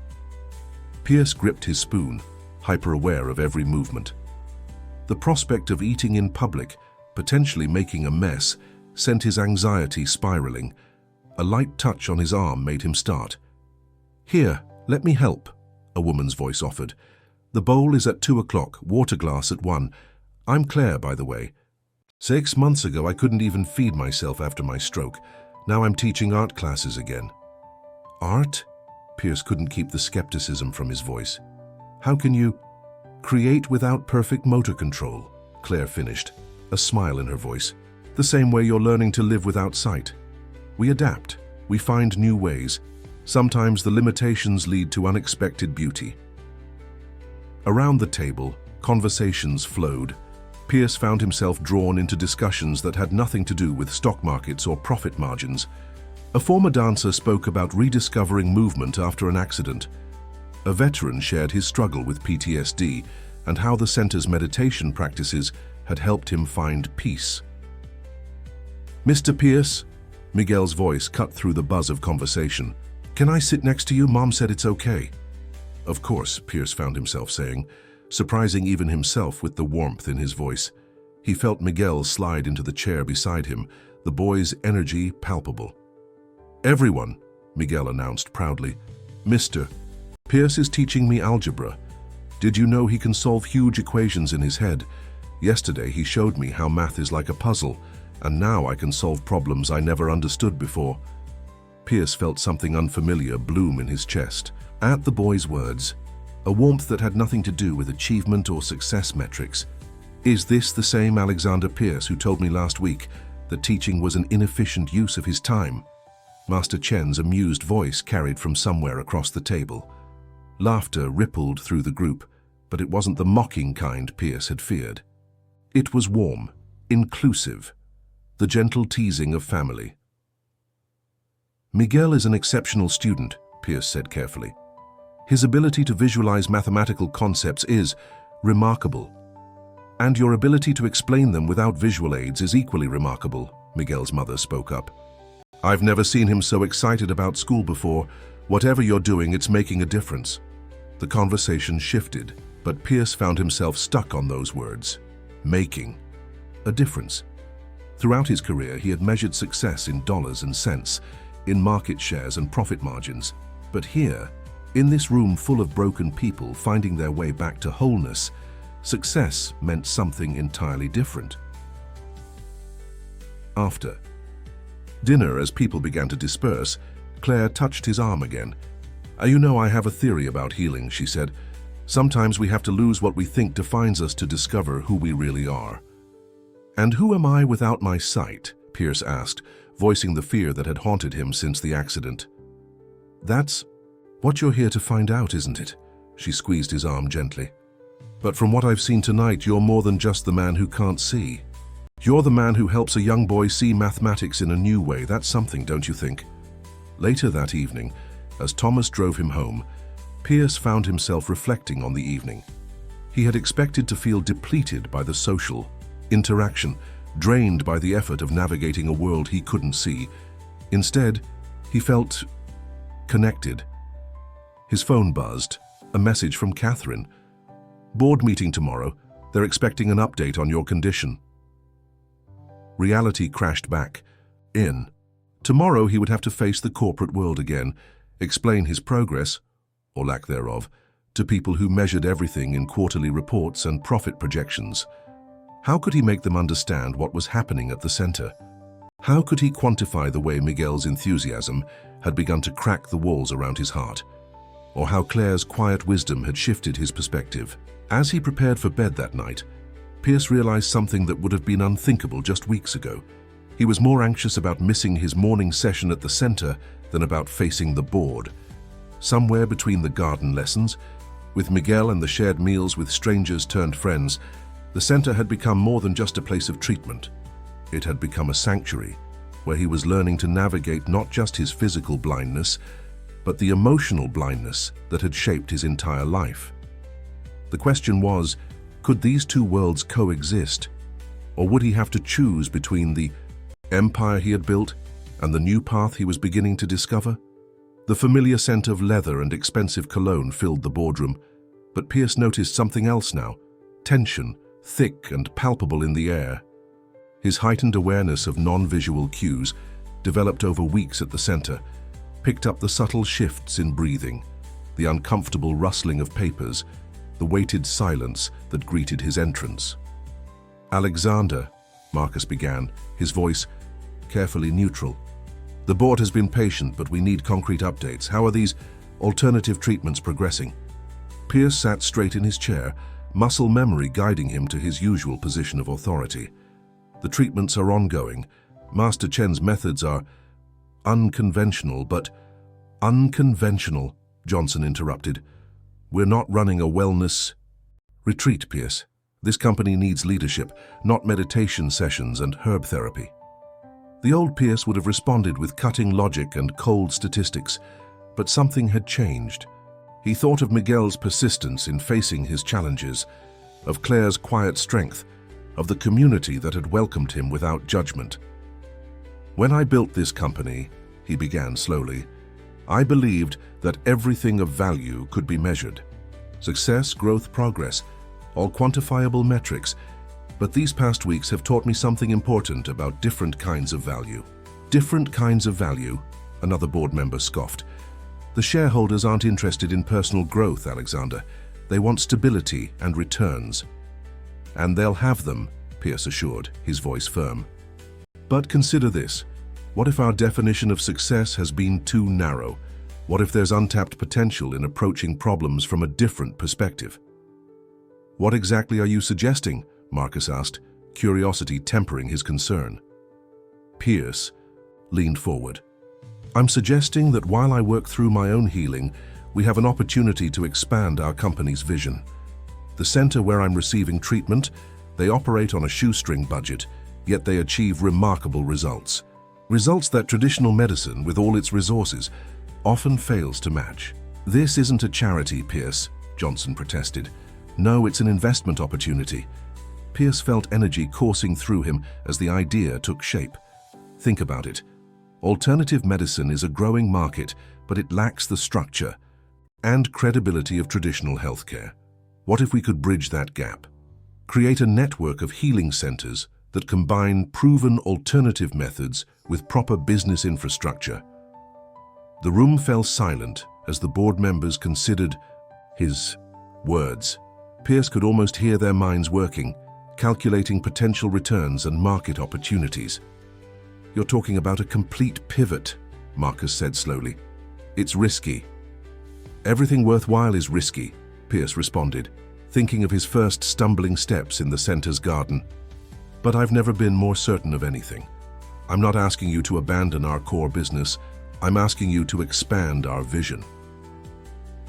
Pierce gripped his spoon, hyper-aware of every movement. The prospect of eating in public, potentially making a mess, sent his anxiety spiraling. A light touch on his arm made him start. Here, let me help, a woman's voice offered. The bowl is at 2 o'clock, water glass at 1. I'm Claire, by the way. 6 months ago, I couldn't even feed myself after my stroke. Now I'm teaching art classes again. Art? Pierce couldn't keep the skepticism from his voice. How can you create without perfect motor control? Claire finished, a smile in her voice. The same way you're learning to live without sight. We adapt. We find new ways. Sometimes the limitations lead to unexpected beauty. Around the table, conversations flowed. Pierce found himself drawn into discussions that had nothing to do with stock markets or profit margins. A former dancer spoke about rediscovering movement after an accident. A veteran shared his struggle with PTSD and how the center's meditation practices had helped him find peace. "Mr. Pierce," Miguel's voice cut through the buzz of conversation. "Can I sit next to you? Mom said it's okay." "Of course," Pierce found himself saying, surprising even himself with the warmth in his voice. He felt Miguel slide into the chair beside him, the boy's energy palpable. "Everyone," Miguel announced proudly. "Mr. Pierce is teaching me algebra. Did you know he can solve huge equations in his head? Yesterday he showed me how math is like a puzzle, and now I can solve problems I never understood before." Pierce felt something unfamiliar bloom in his chest. At the boy's words, a warmth that had nothing to do with achievement or success metrics. "Is this the same Alexander Pierce who told me last week that teaching was an inefficient use of his time?" Master Chen's amused voice carried from somewhere across the table. Laughter rippled through the group, but it wasn't the mocking kind Pierce had feared. It was warm, inclusive, the gentle teasing of family. "Miguel is an exceptional student," Pierce said carefully. "His ability to visualize mathematical concepts is remarkable. And your ability to explain them without visual aids is equally remarkable," Miguel's mother spoke up. "I've never seen him so excited about school before. Whatever you're doing, it's making a difference." The conversation shifted, but Pierce found himself stuck on those words. Making a difference. Throughout his career, he had measured success in dollars and cents, in market shares and profit margins. But here, in this room full of broken people finding their way back to wholeness, success meant something entirely different. After dinner, as people began to disperse, Claire touched his arm again. "You know, I have a theory about healing," she said. "Sometimes we have to lose what we think defines us to discover who we really are." "And who am I without my sight?" Pierce asked, voicing the fear that had haunted him since the accident. "That's what you're here to find out, isn't it?" She squeezed his arm gently. "But from what I've seen tonight, you're more than just the man who can't see. You're the man who helps a young boy see mathematics in a new way. That's something, don't you think?" Later that evening, as Thomas drove him home, Pierce found himself reflecting on the evening. He had expected to feel depleted by the social interaction, drained by the effort of navigating a world he couldn't see. Instead, he felt connected. His phone buzzed, a message from Catherine. "Board meeting tomorrow. They're expecting an update on your condition." Reality crashed back in. Tomorrow he would have to face the corporate world again, explain his progress, or lack thereof, to people who measured everything in quarterly reports and profit projections. How could he make them understand what was happening at the center? How could he quantify the way Miguel's enthusiasm had begun to crack the walls around his heart? Or how Claire's quiet wisdom had shifted his perspective? As he prepared for bed that night, Pierce realized something that would have been unthinkable just weeks ago. He was more anxious about missing his morning session at the center than about facing the board. Somewhere between the garden lessons, with Miguel and the shared meals with strangers turned friends, the center had become more than just a place of treatment. It had become a sanctuary where he was learning to navigate not just his physical blindness, but the emotional blindness that had shaped his entire life. The question was, could these two worlds coexist? Or would he have to choose between the empire he had built and the new path he was beginning to discover? The familiar scent of leather and expensive cologne filled the boardroom, but Pierce noticed something else now, tension, thick and palpable in the air. His heightened awareness of non-visual cues, developed over weeks at the center, picked up the subtle shifts in breathing, the uncomfortable rustling of papers, the weighted silence that greeted his entrance. "Alexander," Marcus began, his voice carefully neutral. "The board has been patient, but we need concrete updates. How are these alternative treatments progressing. Pierce sat straight in his chair, muscle memory guiding him to his usual position of authority. The treatments are ongoing. Master Chen's methods are unconventional, but unconventional, Johnson interrupted. We're not running a wellness retreat, Pierce. This company needs leadership, not meditation sessions and herb therapy. The old Pierce would have responded with cutting logic and cold statistics, but something had changed. He thought of Miguel's persistence in facing his challenges, of Claire's quiet strength, of the community that had welcomed him without judgment. When I built this company, he began slowly, I believed that everything of value could be measured. Success, growth, progress, all quantifiable metrics. But these past weeks have taught me something important about different kinds of value. Different kinds of value, another board member scoffed. The shareholders aren't interested in personal growth, Alexander. They want stability and returns. And they'll have them, Pierce assured, his voice firm. But consider this. What if our definition of success has been too narrow? What if there's untapped potential in approaching problems from a different perspective? What exactly are you suggesting? Marcus asked, curiosity tempering his concern. Pierce leaned forward. I'm suggesting that while I work through my own healing, we have an opportunity to expand our company's vision. The center where I'm receiving treatment, they operate on a shoestring budget, yet they achieve remarkable results. Results that traditional medicine, with all its resources, often fails to match. This isn't a charity, Pierce, Johnson protested. No, it's an investment opportunity. Pierce felt energy coursing through him as the idea took shape. Think about it. Alternative medicine is a growing market, but it lacks the structure and credibility of traditional healthcare. What if we could bridge that gap? Create a network of healing centers that combine proven alternative methods with proper business infrastructure. The room fell silent as the board members considered his words. Pierce could almost hear their minds working, calculating potential returns and market opportunities. You're talking about a complete pivot, Marcus said slowly. It's risky. Everything worthwhile is risky, Pierce responded, thinking of his first stumbling steps in the center's garden. But I've never been more certain of anything. I'm not asking you to abandon our core business. I'm asking you to expand our vision.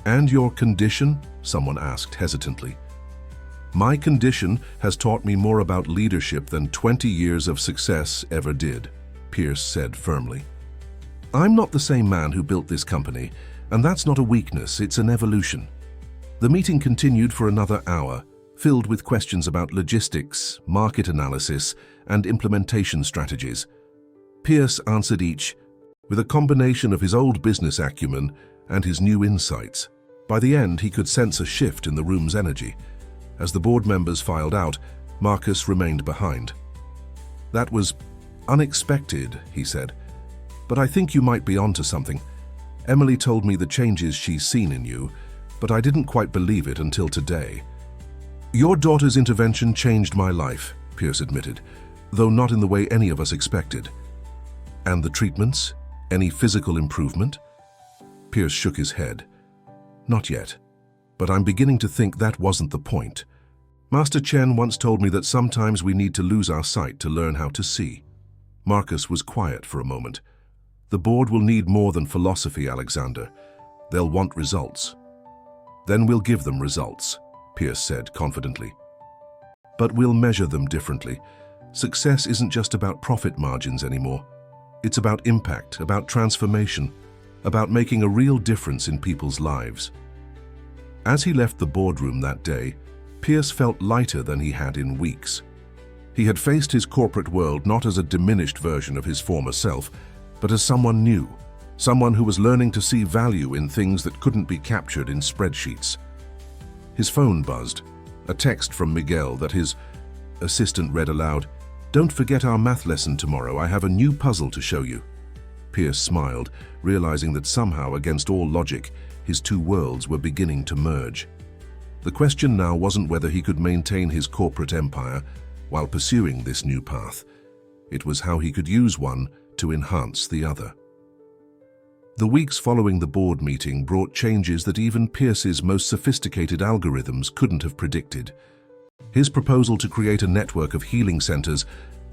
And your condition? Someone asked hesitantly. My condition has taught me more about leadership than 20 years of success ever did, Pierce said firmly. I'm not the same man who built this company, and that's not a weakness, it's an evolution. The meeting continued for another hour, filled with questions about logistics, market analysis, and implementation strategies. Pierce answered each with a combination of his old business acumen and his new insights. By the end, he could sense a shift in the room's energy. As the board members filed out, Marcus remained behind. That was unexpected, he said, but I think you might be onto something. Emily told me the changes she's seen in you, but I didn't quite believe it until today. Your daughter's intervention changed my life, Pierce admitted, though not in the way any of us expected. And the treatments? Any physical improvement? Pierce shook his head. Not yet, but I'm beginning to think that wasn't the point. Master Chen once told me that sometimes we need to lose our sight to learn how to see. Marcus was quiet for a moment. The board will need more than philosophy, Alexander. They'll want results. Then we'll give them results, Pierce said confidently. But we'll measure them differently. Success isn't just about profit margins anymore. It's about impact, about transformation, about making a real difference in people's lives. As he left the boardroom that day, Pierce felt lighter than he had in weeks. He had faced his corporate world not as a diminished version of his former self, but as someone new, someone who was learning to see value in things that couldn't be captured in spreadsheets. His phone buzzed, a text from Miguel that his assistant read aloud. Don't forget our math lesson tomorrow. I have a new puzzle to show you. Pierce smiled, realizing that somehow, against all logic, his two worlds were beginning to merge. The question now wasn't whether he could maintain his corporate empire while pursuing this new path. It was how he could use one to enhance the other. The weeks following the board meeting brought changes that even Pierce's most sophisticated algorithms couldn't have predicted. His proposal to create a network of healing centers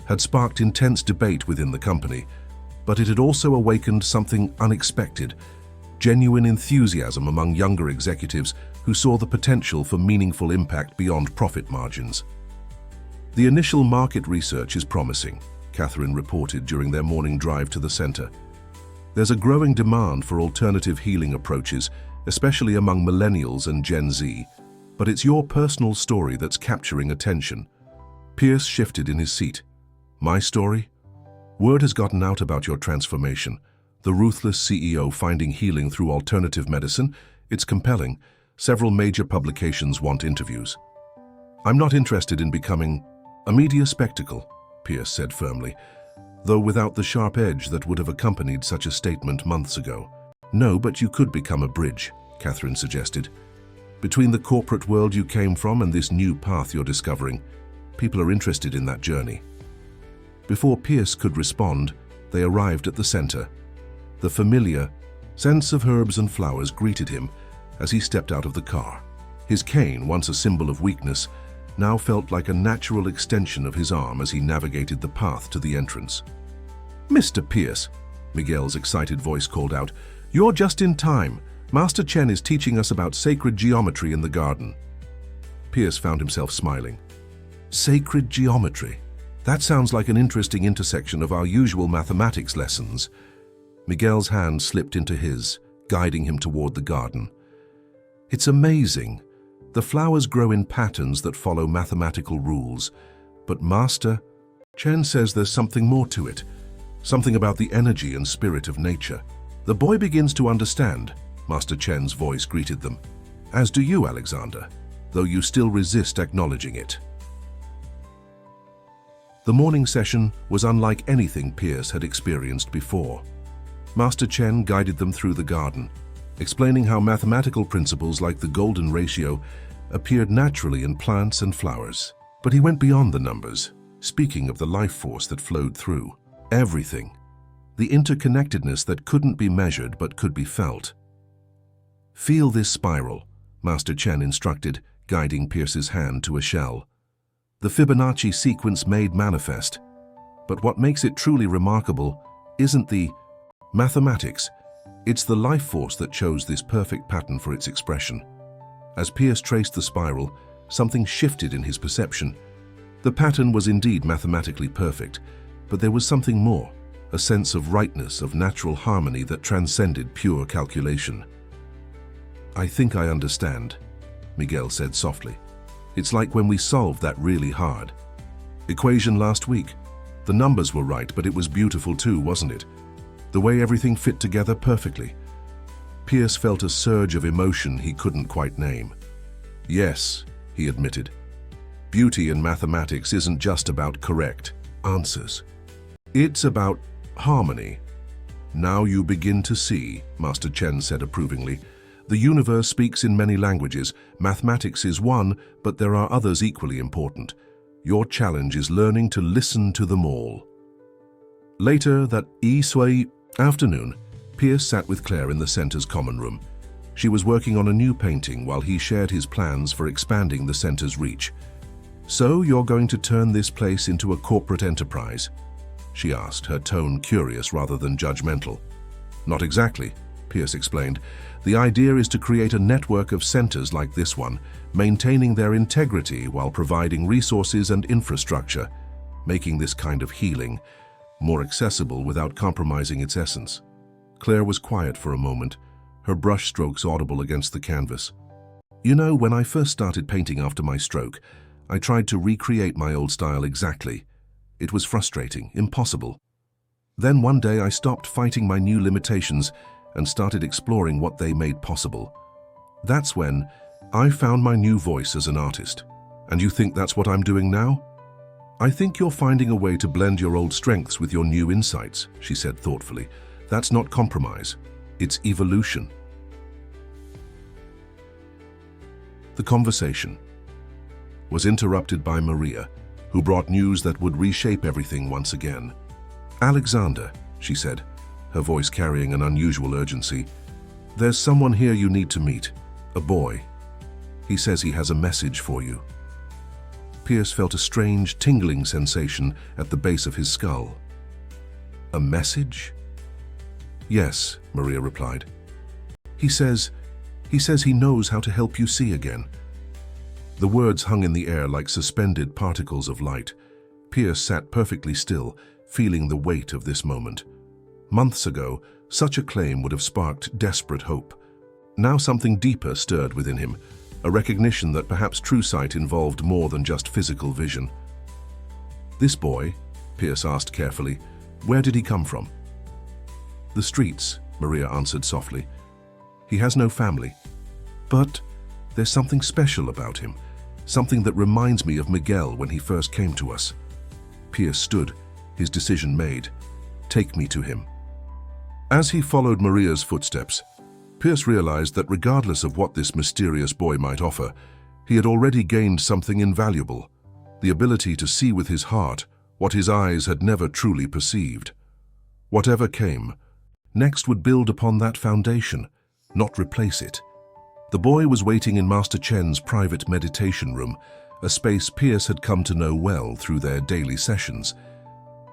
had sparked intense debate within the company, but it had also awakened something unexpected: genuine enthusiasm among younger executives who saw the potential for meaningful impact beyond profit margins. The initial market research is promising, Catherine reported during their morning drive to the center. There's a growing demand for alternative healing approaches, especially among millennials and Gen Z, but it's your personal story that's capturing attention. Pierce shifted in his seat. My story? Word has gotten out about your transformation. The ruthless CEO finding healing through alternative medicine. It's compelling. Several major publications want interviews. I'm not interested in becoming a media spectacle, Pierce said firmly, though without the sharp edge that would have accompanied such a statement months ago. No, but you could become a bridge, Catherine suggested. Between the corporate world you came from and this new path you're discovering, people are interested in that journey. Before Pierce could respond, they arrived at the center. The familiar scents of herbs and flowers greeted him as he stepped out of the car. His cane, once a symbol of weakness, now felt like a natural extension of his arm as he navigated the path to the entrance. "Mr. Pierce," Miguel's excited voice called out, "you're just in time. Master Chen is teaching us about sacred geometry in the garden." Pierce found himself smiling. Sacred geometry? That sounds like an interesting intersection of our usual mathematics lessons. Miguel's hand slipped into his, guiding him toward the garden. It's amazing. The flowers grow in patterns that follow mathematical rules. But Master Chen says there's something more to it. Something about the energy and spirit of nature. The boy begins to understand, Master Chen's voice greeted them. As do you, Alexander, though you still resist acknowledging it. The morning session was unlike anything Pierce had experienced before. Master Chen guided them through the garden, explaining how mathematical principles like the golden ratio appeared naturally in plants and flowers. But he went beyond the numbers, speaking of the life force that flowed through everything, the interconnectedness that couldn't be measured but could be felt. Feel this spiral, Master Chen instructed, guiding Pierce's hand to a shell. The Fibonacci sequence made manifest. But what makes it truly remarkable isn't the mathematics. It's the life force that chose this perfect pattern for its expression. As Pierce traced the spiral, something shifted in his perception. The pattern was indeed mathematically perfect, but there was something more, a sense of rightness, of natural harmony that transcended pure calculation. I think I understand, Miguel said softly. It's like when we solved that really hard equation last week. The numbers were right, but it was beautiful too, wasn't it? The way everything fit together perfectly. Pierce felt a surge of emotion he couldn't quite name. Yes, he admitted. Beauty in mathematics isn't just about correct answers. It's about harmony. Now you begin to see, Master Chen said approvingly. The universe speaks in many languages. Mathematics is one, but there are others equally important. Your challenge is learning to listen to them all. Later that afternoon, Pierce sat with Claire in the center's common room. She was working on a new painting while he shared his plans for expanding the center's reach. "So you're going to turn this place into a corporate enterprise?" she asked, her tone curious rather than judgmental. "Not exactly," Pierce explained. "The idea is to create a network of centers like this one, maintaining their integrity while providing resources and infrastructure, making this kind of healing more accessible without compromising its essence." Claire was quiet for a moment, her brush strokes audible against the canvas. "You know, when I first started painting after my stroke, I tried to recreate my old style exactly. It was frustrating, impossible. Then one day I stopped fighting my new limitations and started exploring what they made possible. That's when I found my new voice as an artist. And you think that's what I'm doing now?" "I think you're finding a way to blend your old strengths with your new insights," she said thoughtfully. "That's not compromise. It's evolution." The conversation was interrupted by Maria, who brought news that would reshape everything once again. "Alexander," she said, her voice carrying an unusual urgency. "There's someone here you need to meet. A boy. He says he has a message for you." Pierce felt a strange, tingling sensation at the base of his skull. "A message?" "Yes," Maria replied. He says he knows how to help you see again." The words hung in the air like suspended particles of light. Pierce sat perfectly still, feeling the weight of this moment. Months ago, such a claim would have sparked desperate hope. Now something deeper stirred within him, a recognition that perhaps true sight involved more than just physical vision. "This boy," Pierce asked carefully, "where did he come from?" "The streets," Maria answered softly. "He has no family. But there's something special about him, something that reminds me of Miguel when he first came to us." Pierce stood, his decision made. "Take me to him." As he followed Maria's footsteps, Pierce realized that regardless of what this mysterious boy might offer, he had already gained something invaluable, the ability to see with his heart what his eyes had never truly perceived. Whatever came, next would build upon that foundation, not replace it. The boy was waiting in Master Chen's private meditation room, a space Pierce had come to know well through their daily sessions.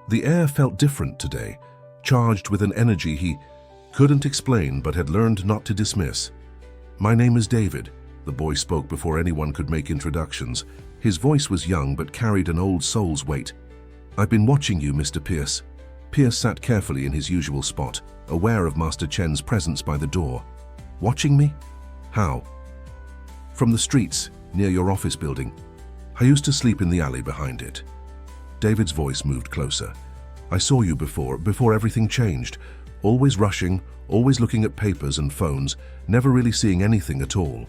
The air felt different today, charged with an energy he couldn't explain but had learned not to dismiss. "My name is David," the boy spoke before anyone could make introductions. His voice was young but carried an old soul's weight. "I've been watching you, Mr. Pierce." Pierce sat carefully in his usual spot, aware of Master Chen's presence by the door. "Watching me? How?" "From the streets, near your office building. I used to sleep in the alley behind it." David's voice moved closer. "I saw you before everything changed. Always rushing, always looking at papers and phones, never really seeing anything at all."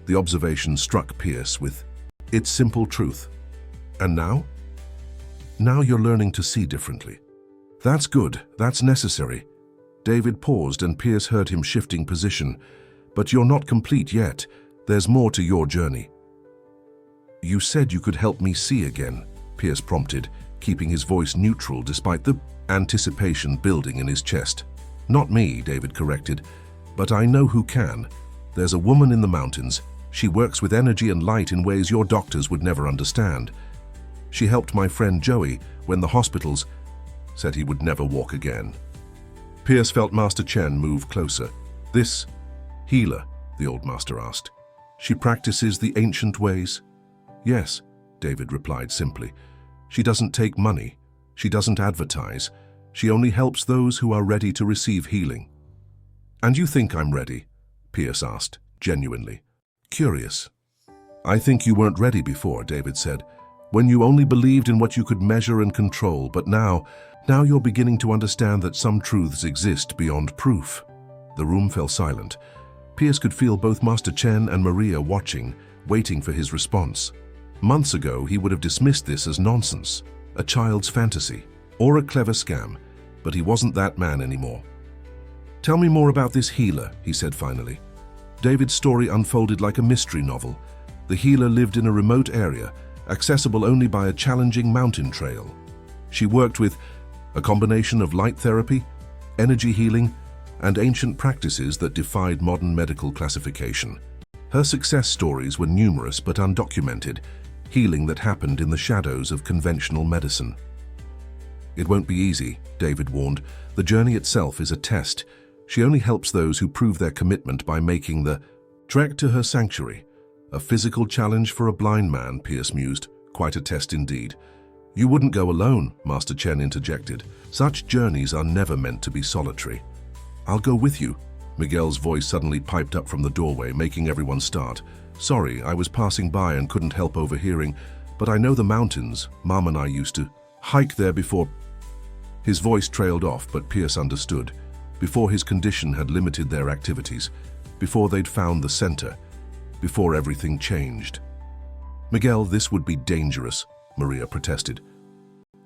The observation struck Pierce with its simple truth. "And now?" "Now you're learning to see differently." "That's good, that's necessary." David paused and Pierce heard him shifting position. "But you're not complete yet. There's more to your journey." "You said you could help me see again," Pierce prompted, keeping his voice neutral despite the anticipation building in his chest. "Not me," David corrected, "but I know who can. There's a woman in the mountains. She works with energy and light in ways your doctors would never understand. She helped my friend Joey when the hospitals said he would never walk again." Pierce felt Master Chen move closer. "This healer?" the old master asked. "She practices the ancient ways?" "Yes," David replied simply. "She doesn't take money. She doesn't advertise. She only helps those who are ready to receive healing." "And you think I'm ready?" Pierce asked, genuinely curious. "I think you weren't ready before," David said, "when you only believed in what you could measure and control, but now you're beginning to understand that some truths exist beyond proof." The room fell silent. Pierce could feel both Master Chen and Maria watching, waiting for his response. Months ago, he would have dismissed this as nonsense, a child's fantasy, or a clever scam, but he wasn't that man anymore. "Tell me more about this healer," he said finally. David's story unfolded like a mystery novel. The healer lived in a remote area, accessible only by a challenging mountain trail. She worked with a combination of light therapy, energy healing, and ancient practices that defied modern medical classification. Her success stories were numerous but undocumented, healing that happened in the shadows of conventional medicine. "It won't be easy," David warned. "The journey itself is a test. She only helps those who prove their commitment by making the trek to her sanctuary. A physical challenge for a blind man," Pierce mused. "Quite a test indeed." "You wouldn't go alone," Master Chen interjected. "Such journeys are never meant to be solitary." "I'll go with you." Miguel's voice suddenly piped up from the doorway, making everyone start. "Sorry, I was passing by and couldn't help overhearing, but I know the mountains. Mom and I used to hike there before." His voice trailed off, but Pierce understood. Before his condition had limited their activities, before they'd found the center, before everything changed. "Miguel, this would be dangerous," Maria protested.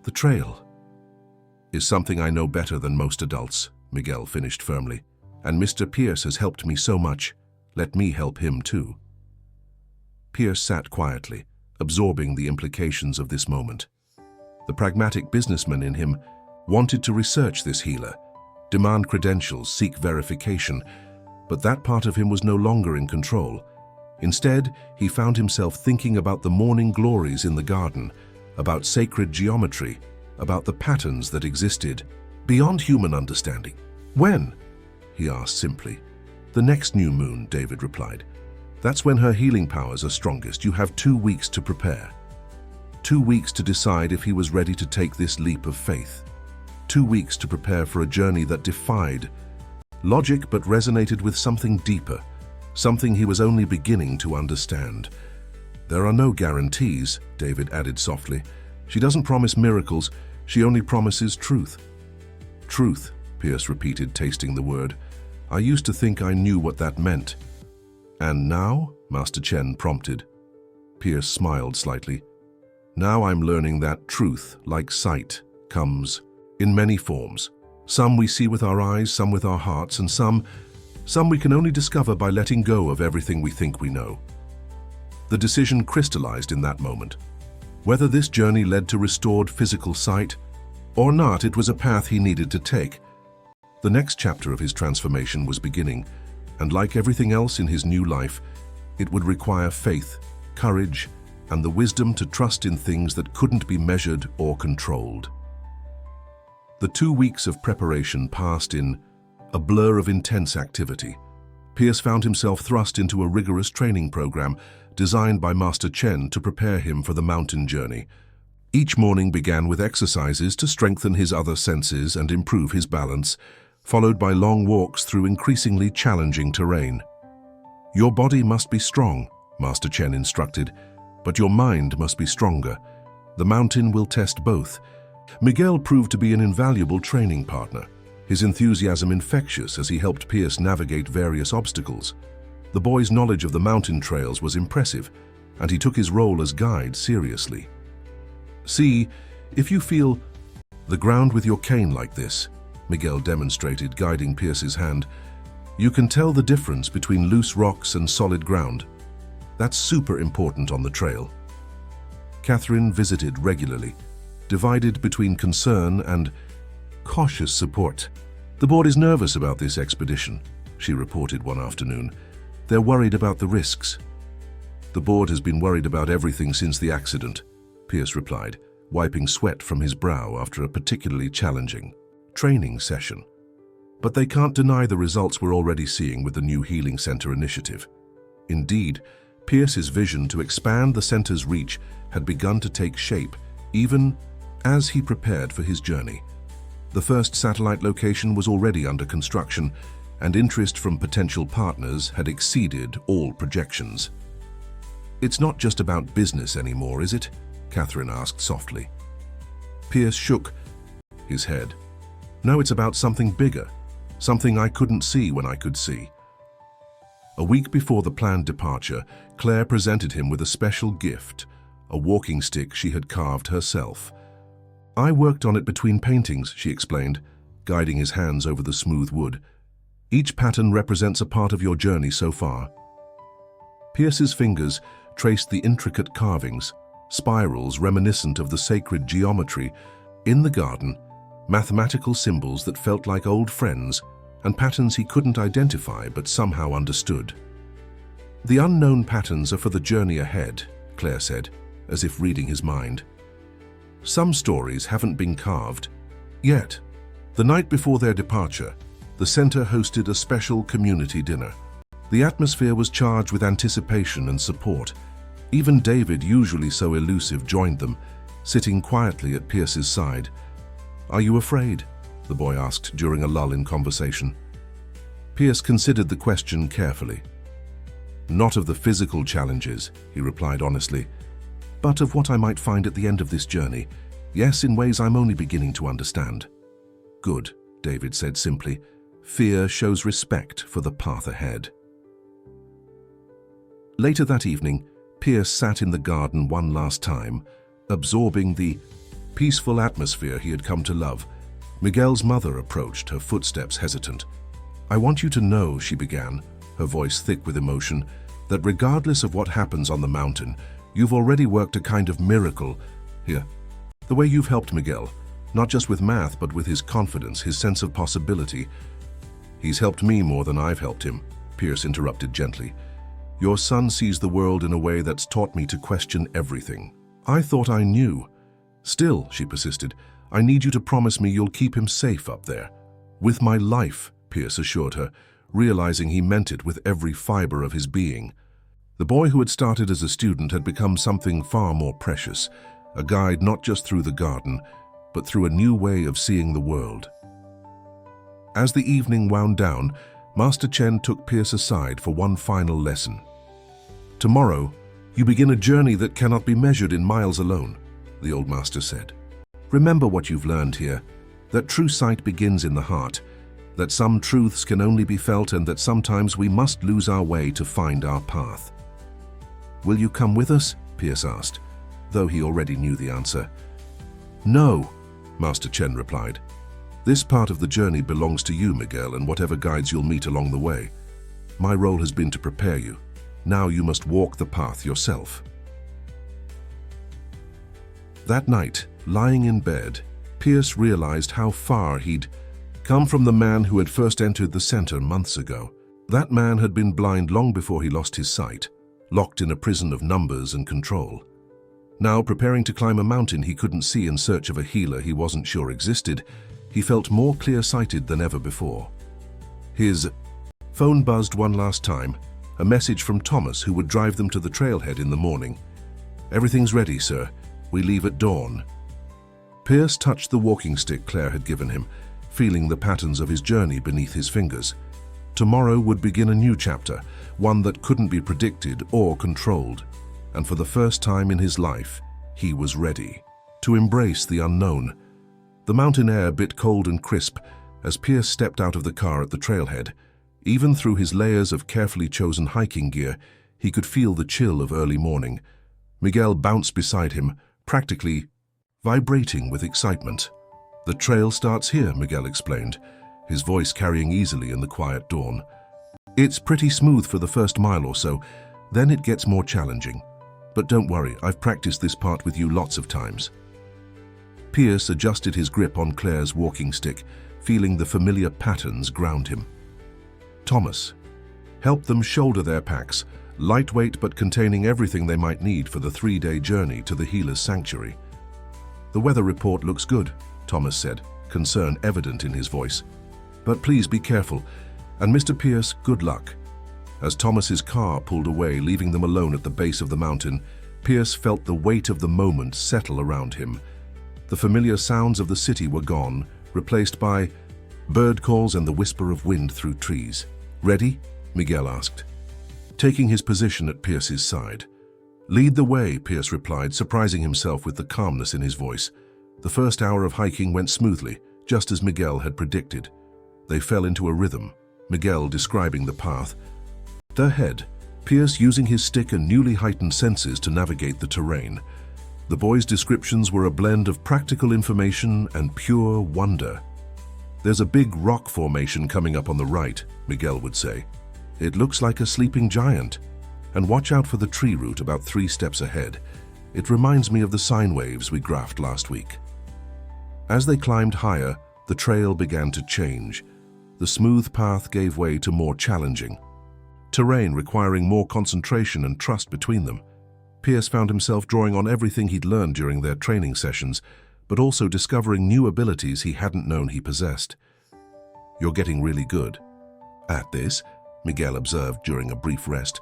"The trail is something I know better than most adults," Miguel finished firmly. "And Mr. Pierce has helped me so much. Let me help him too." Pierce sat quietly, absorbing the implications of this moment. The pragmatic businessman in him wanted to research this healer, demand credentials, seek verification. But that part of him was no longer in control. Instead, he found himself thinking about the morning glories in the garden, about sacred geometry, about the patterns that existed beyond human understanding. "When?" he asked simply. "The next new moon," David replied. "That's when her healing powers are strongest. You have 2 weeks to prepare. 2 weeks to decide if he was ready to take this leap of faith. 2 weeks to prepare for a journey that defied logic but resonated with something deeper, something he was only beginning to understand. There are no guarantees," David added softly. "She doesn't promise miracles, she only promises truth." "Truth," Pierce repeated, tasting the word. "I used to think I knew what that meant." "And now?" Master Chen prompted. Pierce smiled slightly. "Now I'm learning that truth, like sight, comes in many forms. Some we see with our eyes, some with our hearts, and some we can only discover by letting go of everything we think we know." The decision crystallized in that moment. Whether this journey led to restored physical sight or not, it was a path he needed to take. The next chapter of his transformation was beginning, and like everything else in his new life, it would require faith, courage, and the wisdom to trust in things that couldn't be measured or controlled. The 2 weeks of preparation passed in a blur of intense activity. Pierce found himself thrust into a rigorous training program designed by Master Chen to prepare him for the mountain journey. Each morning began with exercises to strengthen his other senses and improve his balance, followed by long walks through increasingly challenging terrain. "Your body must be strong," Master Chen instructed, "but your mind must be stronger. The mountain will test both." Miguel proved to be an invaluable training partner, his enthusiasm infectious as he helped Pierce navigate various obstacles. The boy's knowledge of the mountain trails was impressive, and he took his role as guide seriously. "See, if you feel the ground with your cane like this," Miguel demonstrated, guiding Pierce's hand, "you can tell the difference between loose rocks and solid ground. That's super important on the trail." Catherine visited regularly, divided between concern and cautious support. "The board is nervous about this expedition," she reported one afternoon. "They're worried about the risks." "The board has been worried about everything since the accident," Pierce replied, wiping sweat from his brow after a particularly challenging training session. "But they can't deny the results we're already seeing with the new Healing Center initiative." Indeed, Pierce's vision to expand the center's reach had begun to take shape, even as he prepared for his journey. The first satellite location was already under construction, and interest from potential partners had exceeded all projections. "It's not just about business anymore, is it?" Catherine asked softly. Pierce shook his head. "No, it's about something bigger, something I couldn't see when I could see." A week before the planned departure, Claire presented him with a special gift, a walking stick she had carved herself. "I worked on it between paintings," she explained, guiding his hands over the smooth wood. "Each pattern represents a part of your journey so far." Pierce's fingers traced the intricate carvings, spirals reminiscent of the sacred geometry in the garden, mathematical symbols that felt like old friends, and patterns he couldn't identify but somehow understood. "The unknown patterns are for the journey ahead," Claire said, as if reading his mind. "Some stories haven't been carved yet." The night before their departure, the center hosted a special community dinner. The atmosphere was charged with anticipation and support. Even David, usually so elusive, joined them, sitting quietly at Pierce's side. "Are you afraid?" the boy asked during a lull in conversation. Pierce considered the question carefully. "Not of the physical challenges," he replied honestly, "but of what I might find at the end of this journey. Yes, in ways I'm only beginning to understand." "Good," David said simply. "Fear shows respect for the path ahead." Later that evening, Pierce sat in the garden one last time, absorbing the peaceful atmosphere he had come to love. Miguel's mother approached, her footsteps hesitant. "I want you to know," she began, her voice thick with emotion, "that regardless of what happens on the mountain, you've already worked a kind of miracle here. The way you've helped Miguel, Not just with math, but with his confidence, his sense of possibility. He's helped me more than I've helped him, Pierce interrupted gently. Your son sees the world in a way that's taught me to question everything. I thought I knew. Still, she persisted, I need you to promise me you'll keep him safe up there. With my life, Pierce assured her, realizing he meant it with every fiber of his being. The boy who had started as a student had become something far more precious, a guide not just through the garden, but through a new way of seeing the world. As the evening wound down, Master Chen took Pierce aside for one final lesson. Tomorrow, you begin a journey that cannot be measured in miles alone, the old master said. Remember what you've learned here, that true sight begins in the heart, that some truths can only be felt and that sometimes we must lose our way to find our path. Will you come with us? Pierce asked, though he already knew the answer. No, Master Chen replied. This part of the journey belongs to you, Miguel, and whatever guides you'll meet along the way. My role has been to prepare you. Now you must walk the path yourself. That night, lying in bed, Pierce realized how far he'd come from the man who had first entered the center months ago. That man had been blind long before he lost his sight, locked in a prison of numbers and control. Now, preparing to climb a mountain he couldn't see in search of a healer he wasn't sure existed, he felt more clear-sighted than ever before. His phone buzzed one last time, a message from Thomas, who would drive them to the trailhead in the morning. Everything's ready, sir. We leave at dawn. Pierce touched the walking stick Claire had given him, feeling the patterns of his journey beneath his fingers. Tomorrow would begin a new chapter, one that couldn't be predicted or controlled. And for the first time in his life, he was ready to embrace the unknown. The mountain air bit cold and crisp as Pierce stepped out of the car at the trailhead. Even through his layers of carefully chosen hiking gear, he could feel the chill of early morning. Miguel bounced beside him, practically vibrating with excitement. The trail starts here, Miguel explained, his voice carrying easily in the quiet dawn. It's pretty smooth for the first mile or so, then it gets more challenging. But don't worry, I've practiced this part with you lots of times. Pierce adjusted his grip on Claire's walking stick, feeling the familiar patterns ground him. Thomas helped them shoulder their packs, lightweight but containing everything they might need for the 3-day journey to the healer's sanctuary. The weather report looks good, Thomas said, concern evident in his voice. But please be careful, and Mr. Pierce, good luck. As Thomas's car pulled away, leaving them alone at the base of the mountain, Pierce felt the weight of the moment settle around him. The familiar sounds of the city were gone, replaced by bird calls and the whisper of wind through trees. Ready? Miguel asked, taking his position at Pierce's side. Lead the way, Pierce replied, surprising himself with the calmness in his voice. The first hour of hiking went smoothly, just as Miguel had predicted. They fell into a rhythm, Miguel describing the path. Ahead, Pierce using his stick and newly heightened senses to navigate the terrain. The boy's descriptions were a blend of practical information and pure wonder. There's a big rock formation coming up on the right, Miguel would say. It looks like a sleeping giant. And watch out for the tree root about 3 steps ahead. It reminds me of the sine waves we graphed last week. As they climbed higher, the trail began to change. The smooth path gave way to more challenging terrain, requiring more concentration and trust between them. Pierce found himself drawing on everything he'd learned during their training sessions, but also discovering new abilities he hadn't known he possessed. You're getting really good at this, Miguel observed during a brief rest.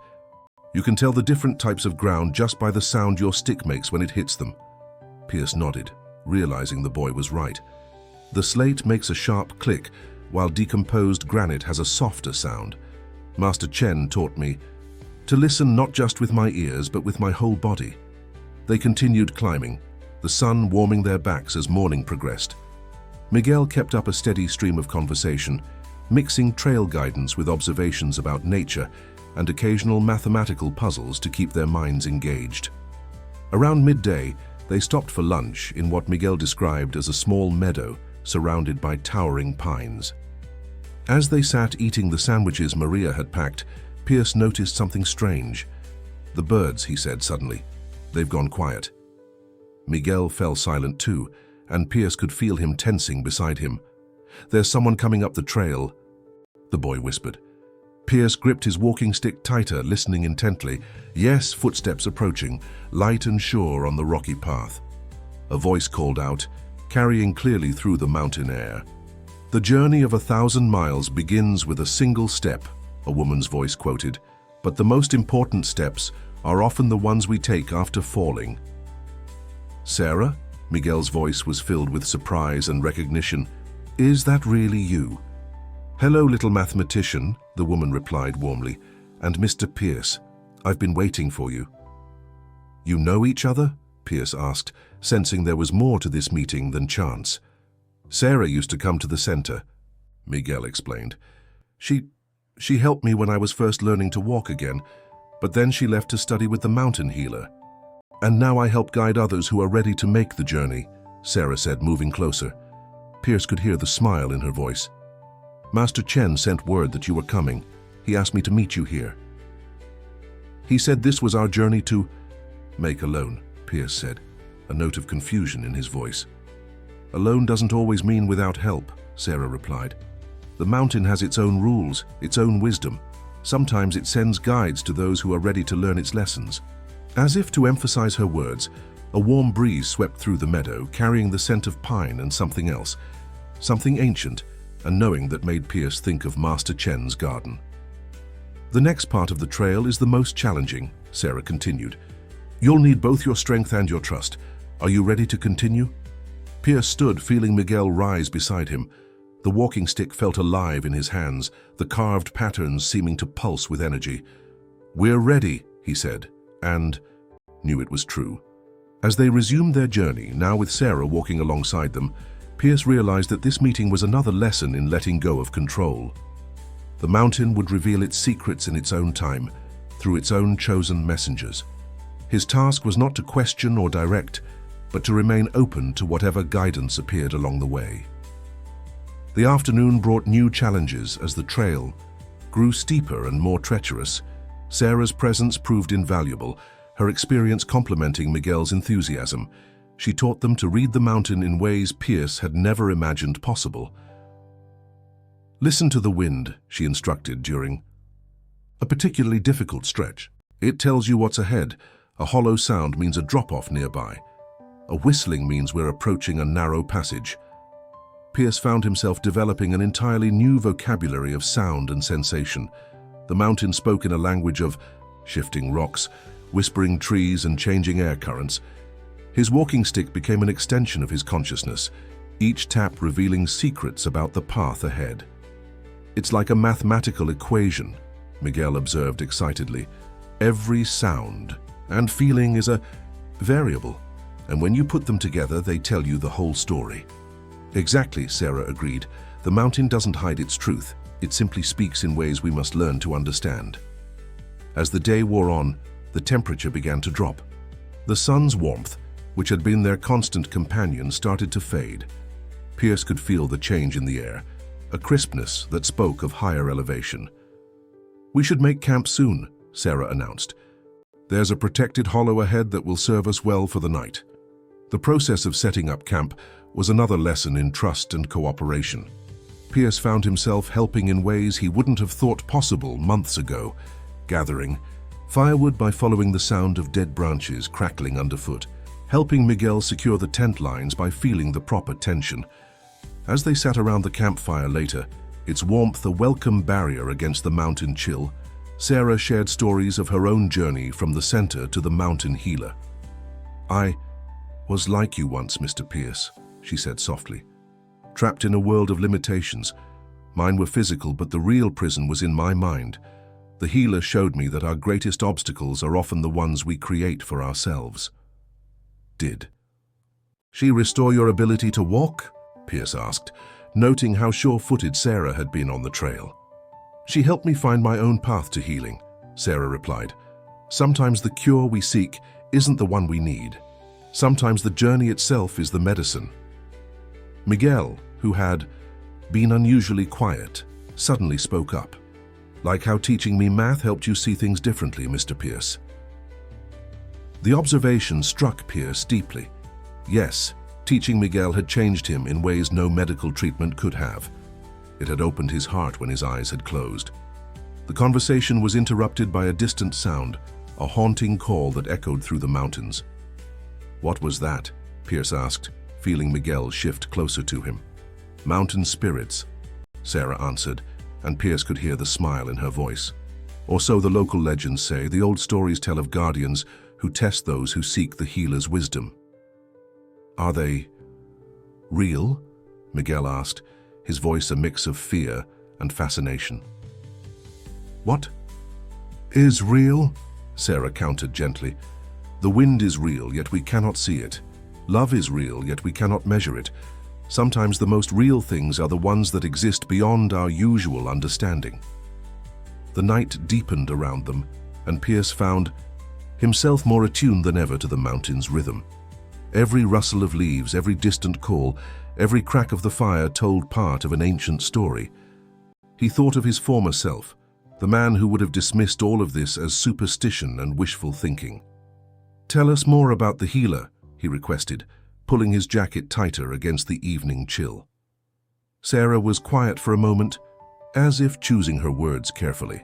You can tell the different types of ground just by the sound your stick makes when it hits them. Pierce nodded, realizing the boy was right. The slate makes a sharp click, while decomposed granite has a softer sound. Master Chen taught me to listen not just with my ears, but with my whole body. They continued climbing, the sun warming their backs as morning progressed. Miguel kept up a steady stream of conversation, mixing trail guidance with observations about nature and occasional mathematical puzzles to keep their minds engaged. Around midday, they stopped for lunch in what Miguel described as a small meadow surrounded by towering pines. As they sat eating the sandwiches Maria had packed, Pierce noticed something strange. The birds, he said suddenly. They've gone quiet. Miguel fell silent too, and Pierce could feel him tensing beside him. "There's someone coming up the trail," the boy whispered. Pierce gripped his walking stick tighter, listening intently. Yes, footsteps approaching, light and sure on the rocky path. A voice called out, carrying clearly through the mountain air. "The journey of 1,000 miles begins with a single step," a woman's voice quoted, "but the most important steps are often the ones we take after falling." "Sarah?" Miguel's voice was filled with surprise and recognition. "Is that really you?" "Hello, little mathematician," the woman replied warmly, "and Mr. Pierce. I've been waiting for you." "You know each other?" Pierce asked, sensing there was more to this meeting than chance. "Sarah used to come to the center," Miguel explained. She helped me when I was first learning to walk again, but then she left to study with the mountain healer. And now I help guide others who are ready to make the journey," Sarah said, moving closer. Pierce could hear the smile in her voice. "Master Chen sent word that you were coming. He asked me to meet you here. He said this was our journey to make alone," Pierce said, a note of confusion in his voice. "Alone doesn't always mean without help," Sarah replied. "The mountain has its own rules, its own wisdom. Sometimes it sends guides to those who are ready to learn its lessons." As if to emphasize her words, a warm breeze swept through the meadow, carrying the scent of pine and something else, something ancient, and knowing that made Pierce think of Master Chen's garden. "The next part of the trail is the most challenging," Sarah continued. "You'll need both your strength and your trust. Are you ready to continue?" Pierce stood, feeling Miguel rise beside him. The walking stick felt alive in his hands, the carved patterns seeming to pulse with energy. "We're ready," he said, and knew it was true. As they resumed their journey, now with Sarah walking alongside them, Pierce realized that this meeting was another lesson in letting go of control. The mountain would reveal its secrets in its own time, through its own chosen messengers. His task was not to question or direct, but to remain open to whatever guidance appeared along the way. The afternoon brought new challenges as the trail grew steeper and more treacherous. Sarah's presence proved invaluable, her experience complementing Miguel's enthusiasm. She taught them to read the mountain in ways Pierce had never imagined possible. "Listen to the wind," she instructed during a particularly difficult stretch. "It tells you what's ahead. A hollow sound means a drop-off nearby. A whistling means we're approaching a narrow passage." Pierce found himself developing an entirely new vocabulary of sound and sensation. The mountain spoke in a language of shifting rocks, whispering trees, and changing air currents. His walking stick became an extension of his consciousness, each tap revealing secrets about the path ahead. "It's like a mathematical equation," Miguel observed excitedly. "Every sound and feeling is a variable, and when you put them together, they tell you the whole story." "Exactly," Sarah agreed. "The mountain doesn't hide its truth. It simply speaks in ways we must learn to understand." As the day wore on, the temperature began to drop. The sun's warmth, which had been their constant companion, started to fade. Pierce could feel the change in the air, a crispness that spoke of higher elevation. "We should make camp soon," Sarah announced. "There's a protected hollow ahead that will serve us well for the night." The process of setting up camp was another lesson in trust and cooperation. Pierce found himself helping in ways he wouldn't have thought possible months ago, gathering firewood by following the sound of dead branches crackling underfoot, helping Miguel secure the tent lines by feeling the proper tension. As they sat around the campfire later, its warmth a welcome barrier against the mountain chill, Sarah shared stories of her own journey from the center to the mountain healer. "I was like you once, Mr. Pierce," she said softly. "Trapped in a world of limitations. Mine were physical, but the real prison was in my mind. The healer showed me that our greatest obstacles are often the ones we create for ourselves." "Did she restore your ability to walk?" Pierce asked, noting how sure-footed Sarah had been on the trail. "She helped me find my own path to healing," Sarah replied. "Sometimes the cure we seek isn't the one we need. Sometimes the journey itself is the medicine." Miguel, who had been unusually quiet, suddenly spoke up. "Like how teaching me math helped you see things differently, Mr. Pierce." The observation struck Pierce deeply. Yes, Teaching Miguel had changed him in ways no medical treatment could have. It had opened his heart when his eyes had closed. The conversation was interrupted by a distant sound, a haunting call that echoed through the mountains. "What was that?" Pierce asked, feeling Miguel shift closer to him. "Mountain spirits," Sarah answered, and Pierce could hear the smile in her voice. "Or so the local legends say. The old stories tell of guardians who test those who seek the healer's wisdom." "Are they real?" Miguel asked, his voice a mix of fear and fascination. "What is real?" Sarah countered gently. "The wind is real, yet we cannot see it. Love is real, yet we cannot measure it. Sometimes the most real things are the ones that exist beyond our usual understanding." The night deepened around them, and Pierce found himself more attuned than ever to the mountain's rhythm. Every rustle of leaves, every distant call, every crack of the fire told part of an ancient story. He thought of his former self, the man who would have dismissed all of this as superstition and wishful thinking. "Tell us more about the healer," he requested, pulling his jacket tighter against the evening chill. Sarah was quiet for a moment, as if choosing her words carefully.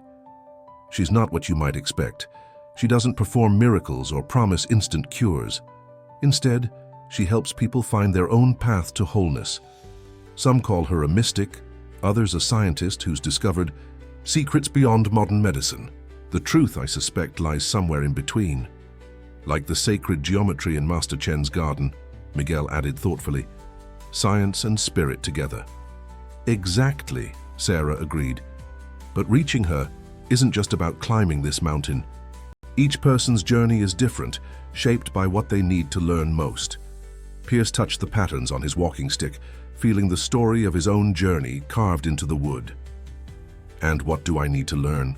"She's not what you might expect. She doesn't perform miracles or promise instant cures. Instead, she helps people find their own path to wholeness. Some call her a mystic, others a scientist who's discovered secrets beyond modern medicine. The truth, I suspect, lies somewhere in between. Like the sacred geometry in Master Chen's garden," Miguel added thoughtfully. "Science and spirit together." "Exactly," Sarah agreed. "But reaching her isn't just about climbing this mountain. Each person's journey is different, shaped by what they need to learn most." Pierce touched the patterns on his walking stick, feeling the story of his own journey carved into the wood. "And what do I need to learn?"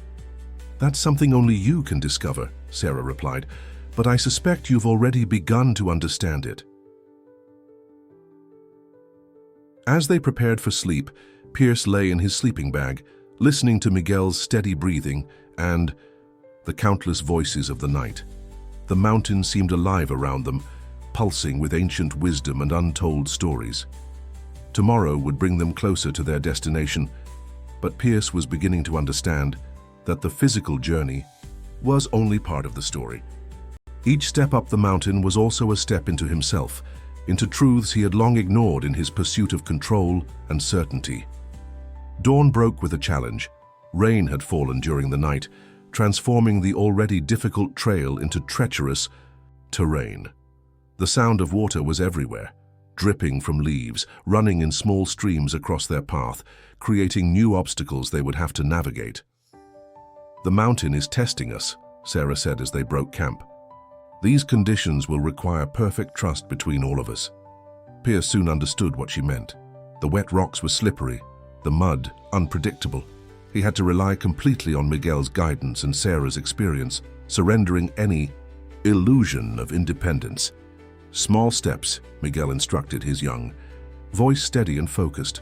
"That's something only you can discover," Sarah replied, "but I suspect you've already begun to understand it." As they prepared for sleep, Pierce lay in his sleeping bag, listening to Miguel's steady breathing and the countless voices of the night. The mountain seemed alive around them, pulsing with ancient wisdom and untold stories. Tomorrow would bring them closer to their destination, but Pierce was beginning to understand that the physical journey was only part of the story. Each step up the mountain was also a step into himself, into truths he had long ignored in his pursuit of control and certainty. Dawn broke with a challenge. Rain had fallen during the night, transforming the already difficult trail into treacherous terrain. The sound of water was everywhere, dripping from leaves, running in small streams across their path, creating new obstacles they would have to navigate. "The mountain is testing us," Sarah said as they broke camp. "These conditions will require perfect trust between all of us." Pierce soon understood what she meant. The wet rocks were slippery, the mud unpredictable. He had to rely completely on Miguel's guidance and Sarah's experience, surrendering any illusion of independence. "Small steps," Miguel instructed his young, voice steady and focused.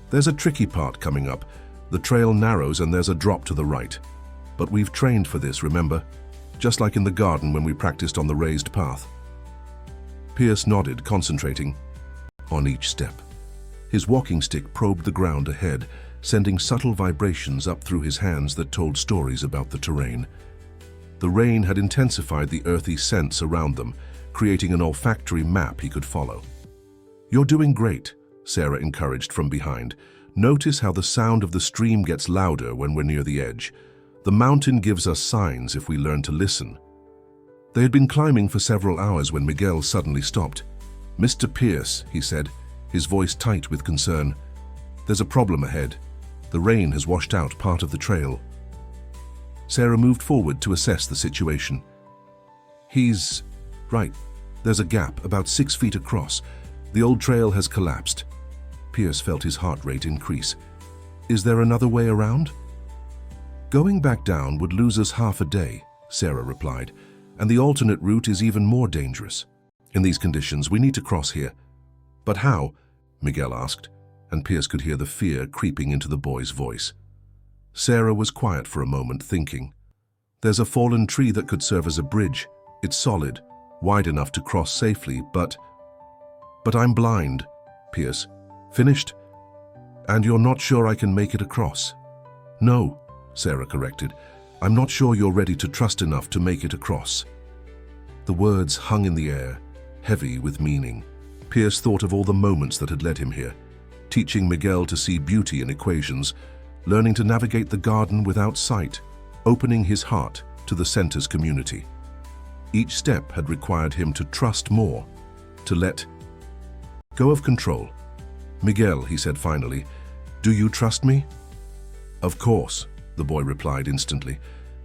"There's a tricky part coming up. The trail narrows and there's a drop to the right. But we've trained for this, remember? Just like in the garden when we practiced on the raised path." Pierce nodded, concentrating on each step. His walking stick probed the ground ahead, sending subtle vibrations up through his hands that told stories about the terrain. The rain had intensified the earthy scents around them, creating an olfactory map he could follow. "You're doing great," Sarah encouraged from behind. "Notice how the sound of the stream gets louder when we're near the edge. The mountain gives us signs if we learn to listen." They had been climbing for several hours when Miguel suddenly stopped. "Mr. Pierce," he said, his voice tight with concern, "there's a problem ahead. The rain has washed out part of the trail." Sarah moved forward to assess the situation. "He's right. There's a gap about 6 feet across. The old trail has collapsed." Pierce felt his heart rate increase. "Is there another way around?" "Going back down would lose us half a day," Sarah replied, "and the alternate route is even more dangerous. In these conditions, we need to cross here." "But how?" Miguel asked, and Pierce could hear the fear creeping into the boy's voice. Sarah was quiet for a moment, thinking. "There's a fallen tree that could serve as a bridge. It's solid, wide enough to cross safely, but..." But I'm blind, Pierce. Finished? And you're not sure I can make it across? No, Sarah corrected. I'm not sure you're ready to trust enough to make it across. The words hung in the air, heavy with meaning. Pierce thought of all the moments that had led him here, teaching Miguel to see beauty in equations, learning to navigate the garden without sight, opening his heart to the center's community. Each step had required him to trust more, to let go of control. Miguel, he said finally, do you trust me? Of course, the boy replied instantly.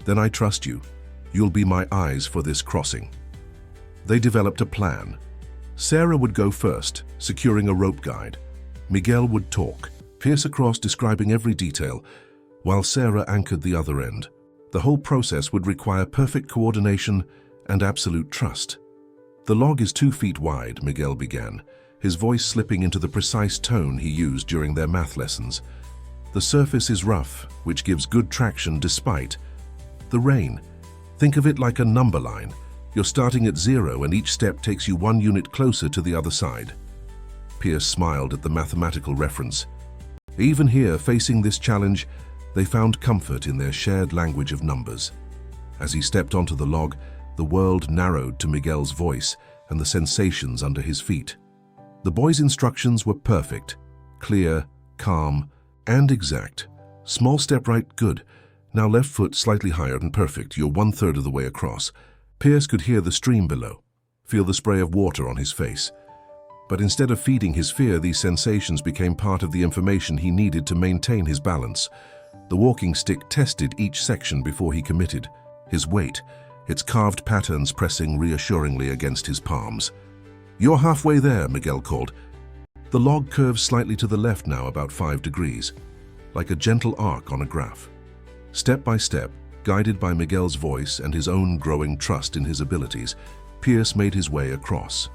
Then I trust you. You'll be my eyes for this crossing. They developed a plan. Sarah would go first, securing a rope guide. Miguel would talk, Pierce across describing every detail, while Sarah anchored the other end. The whole process would require perfect coordination and absolute trust. The log is 2 feet wide, Miguel began, his voice slipping into the precise tone he used during their math lessons. The surface is rough, which gives good traction despite the rain. Think of it like a number line. You're starting at 0 and each step takes you 1 unit closer to the other side. Pierce smiled at the mathematical reference. Even here, facing this challenge, they found comfort in their shared language of numbers. As he stepped onto the log, the world narrowed to Miguel's voice and the sensations under his feet. The boy's instructions were perfect, clear, calm, and exact. Small step right, good. Now left foot slightly higher and perfect. You're 1/3 of the way across. Pierce could hear the stream below, feel the spray of water on his face. But instead of feeding his fear, these sensations became part of the information he needed to maintain his balance. The walking stick tested each section before he committed. His weight, its carved patterns pressing reassuringly against his palms. You're halfway there, Miguel called. The log curves slightly to the left now, about 5 degrees, like a gentle arc on a graph. Step by step, guided by Miguel's voice and his own growing trust in his abilities, Pierce made his way across.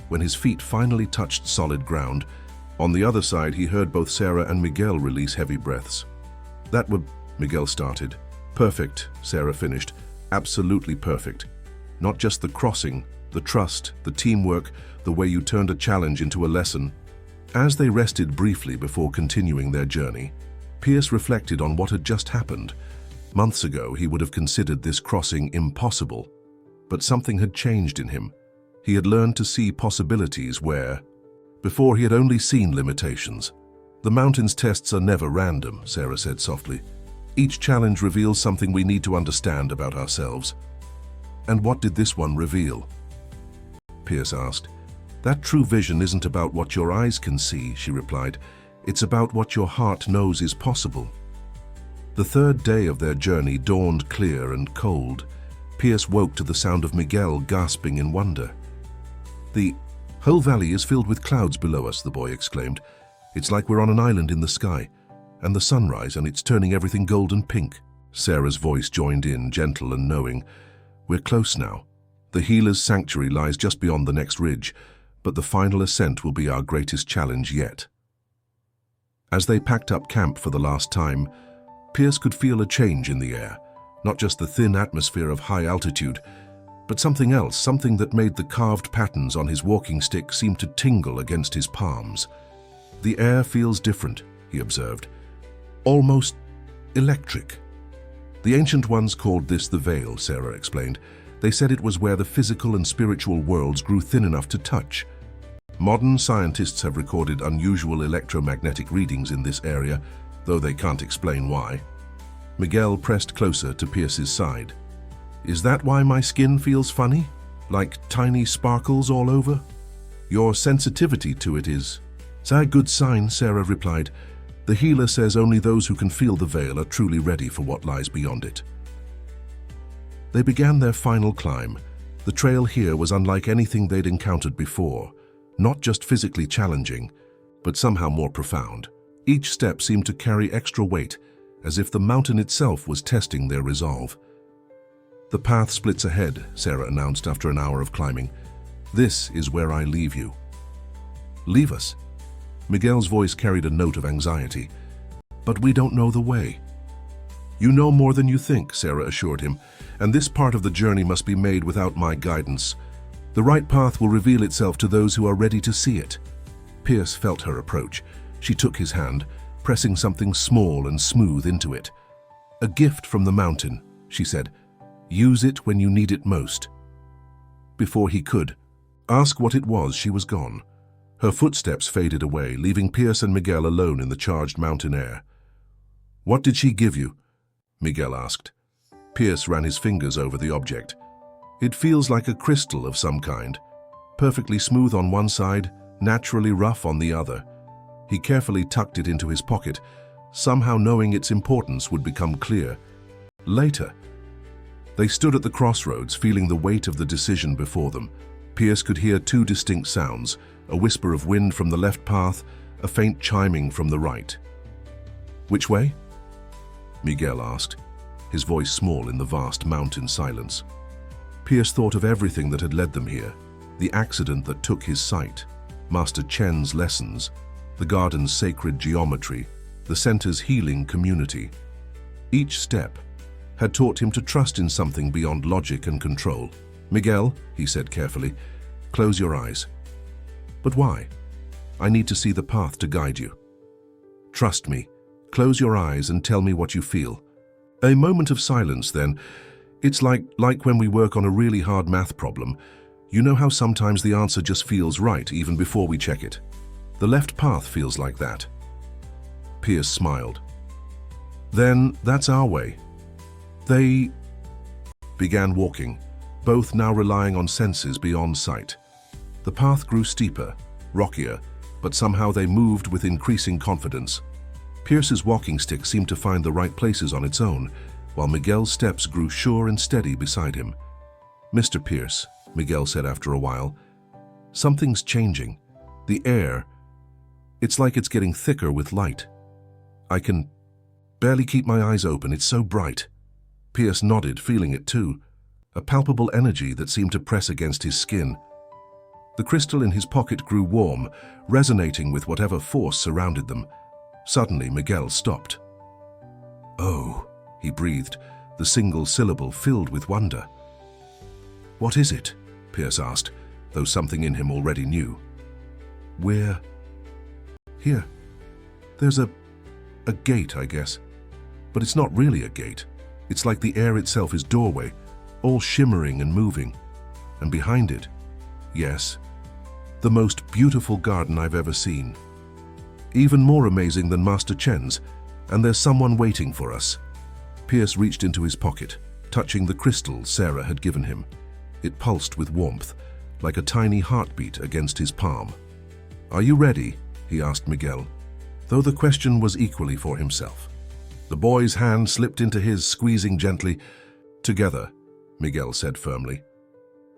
When his feet finally touched solid ground, on the other side he heard both Sarah and Miguel release heavy breaths. That would, Miguel started. Perfect, Sarah finished. Absolutely perfect. Not just the crossing, the trust, the teamwork, the way you turned a challenge into a lesson. As they rested briefly before continuing their journey, Pierce reflected on what had just happened. Months ago, he would have considered this crossing impossible, but something had changed in him. He had learned to see possibilities where, before he had only seen limitations. The mountain's tests are never random, Sarah said softly. Each challenge reveals something we need to understand about ourselves. And what did this one reveal? Pierce asked. That true vision isn't about what your eyes can see, she replied. It's about what your heart knows is possible. The third day of their journey dawned clear and cold. Pierce woke to the sound of Miguel gasping in wonder. The whole valley is filled with clouds below us, the boy exclaimed. It's like we're on an island in the sky, and the sunrise, and it's turning everything golden pink. Sarah's voice joined in, gentle and knowing. We're close now. The healer's sanctuary lies just beyond the next ridge, but the final ascent will be our greatest challenge yet. As they packed up camp for the last time, Pierce could feel a change in the air, not just the thin atmosphere of high altitude, but something else, something that made the carved patterns on his walking stick seem to tingle against his palms. The air feels different, he observed. Almost electric. The ancient ones called this the veil, Sarah explained. They said it was where the physical and spiritual worlds grew thin enough to touch. Modern scientists have recorded unusual electromagnetic readings in this area, though they can't explain why. Miguel pressed closer to Pierce's side. Is that why my skin feels funny? Like tiny sparkles all over? Your sensitivity to it is... It's a good sign, Sarah replied. The healer says only those who can feel the veil are truly ready for what lies beyond it. They began their final climb. The trail here was unlike anything they'd encountered before, not just physically challenging, but somehow more profound. Each step seemed to carry extra weight, as if the mountain itself was testing their resolve. The path splits ahead, Sarah announced after an hour of climbing. This is where I leave you. Leave us? Miguel's voice carried a note of anxiety. But we don't know the way. You know more than you think, Sarah assured him, and this part of the journey must be made without my guidance. The right path will reveal itself to those who are ready to see it. Pierce felt her approach. She took his hand, pressing something small and smooth into it. "A gift from the mountain," she said. "Use it when you need it most." Before he could ask what it was, she was gone. Her footsteps faded away, leaving Pierce and Miguel alone in the charged mountain air. "What did she give you?" Miguel asked. Pierce ran his fingers over the object. "It feels like a crystal of some kind, perfectly smooth on one side, naturally rough on the other." He carefully tucked it into his pocket, somehow knowing its importance would become clear later. They stood at the crossroads, feeling the weight of the decision before them. Pierce could hear two distinct sounds, a whisper of wind from the left path, a faint chiming from the right. "Which way?" Miguel asked, his voice small in the vast mountain silence. Pierce thought of everything that had led them here, the accident that took his sight, Master Chen's lessons, the garden's sacred geometry, the center's healing community. Each step had taught him to trust in something beyond logic and control. "Miguel," he said carefully, "close your eyes." "But why?" "I need to see the path to guide you." "Trust me. Close your eyes and tell me what you feel." A moment of silence then. It's like when we work on a really hard math problem. You know how sometimes the answer just feels right even before we check it? The left path feels like that. Pierce smiled. "Then that's our way." They began walking, both now relying on senses beyond sight. The path grew steeper, rockier, but somehow they moved with increasing confidence. Pierce's walking stick seemed to find the right places on its own, while Miguel's steps grew sure and steady beside him. "Mr. Pierce," Miguel said after a while, "something's changing. The air, it's like it's getting thicker with light. I can barely keep my eyes open, it's so bright." Pierce nodded, feeling it too, a palpable energy that seemed to press against his skin. The crystal in his pocket grew warm, resonating with whatever force surrounded them. Suddenly, Miguel stopped. "Oh," he breathed, the single syllable filled with wonder. "What is it?" Pierce asked, though something in him already knew. "We're here. There's a gate, I guess. But it's not really a gate. It's like the air itself is doorway, all shimmering and moving. And behind it, yes, the most beautiful garden I've ever seen. Even more amazing than Master Chen's, and there's someone waiting for us." Pierce reached into his pocket, touching the crystal Sarah had given him. It pulsed with warmth, like a tiny heartbeat against his palm. "Are you ready?" he asked Miguel, though the question was equally for himself. The boy's hand slipped into his, squeezing gently. "Together," Miguel said firmly.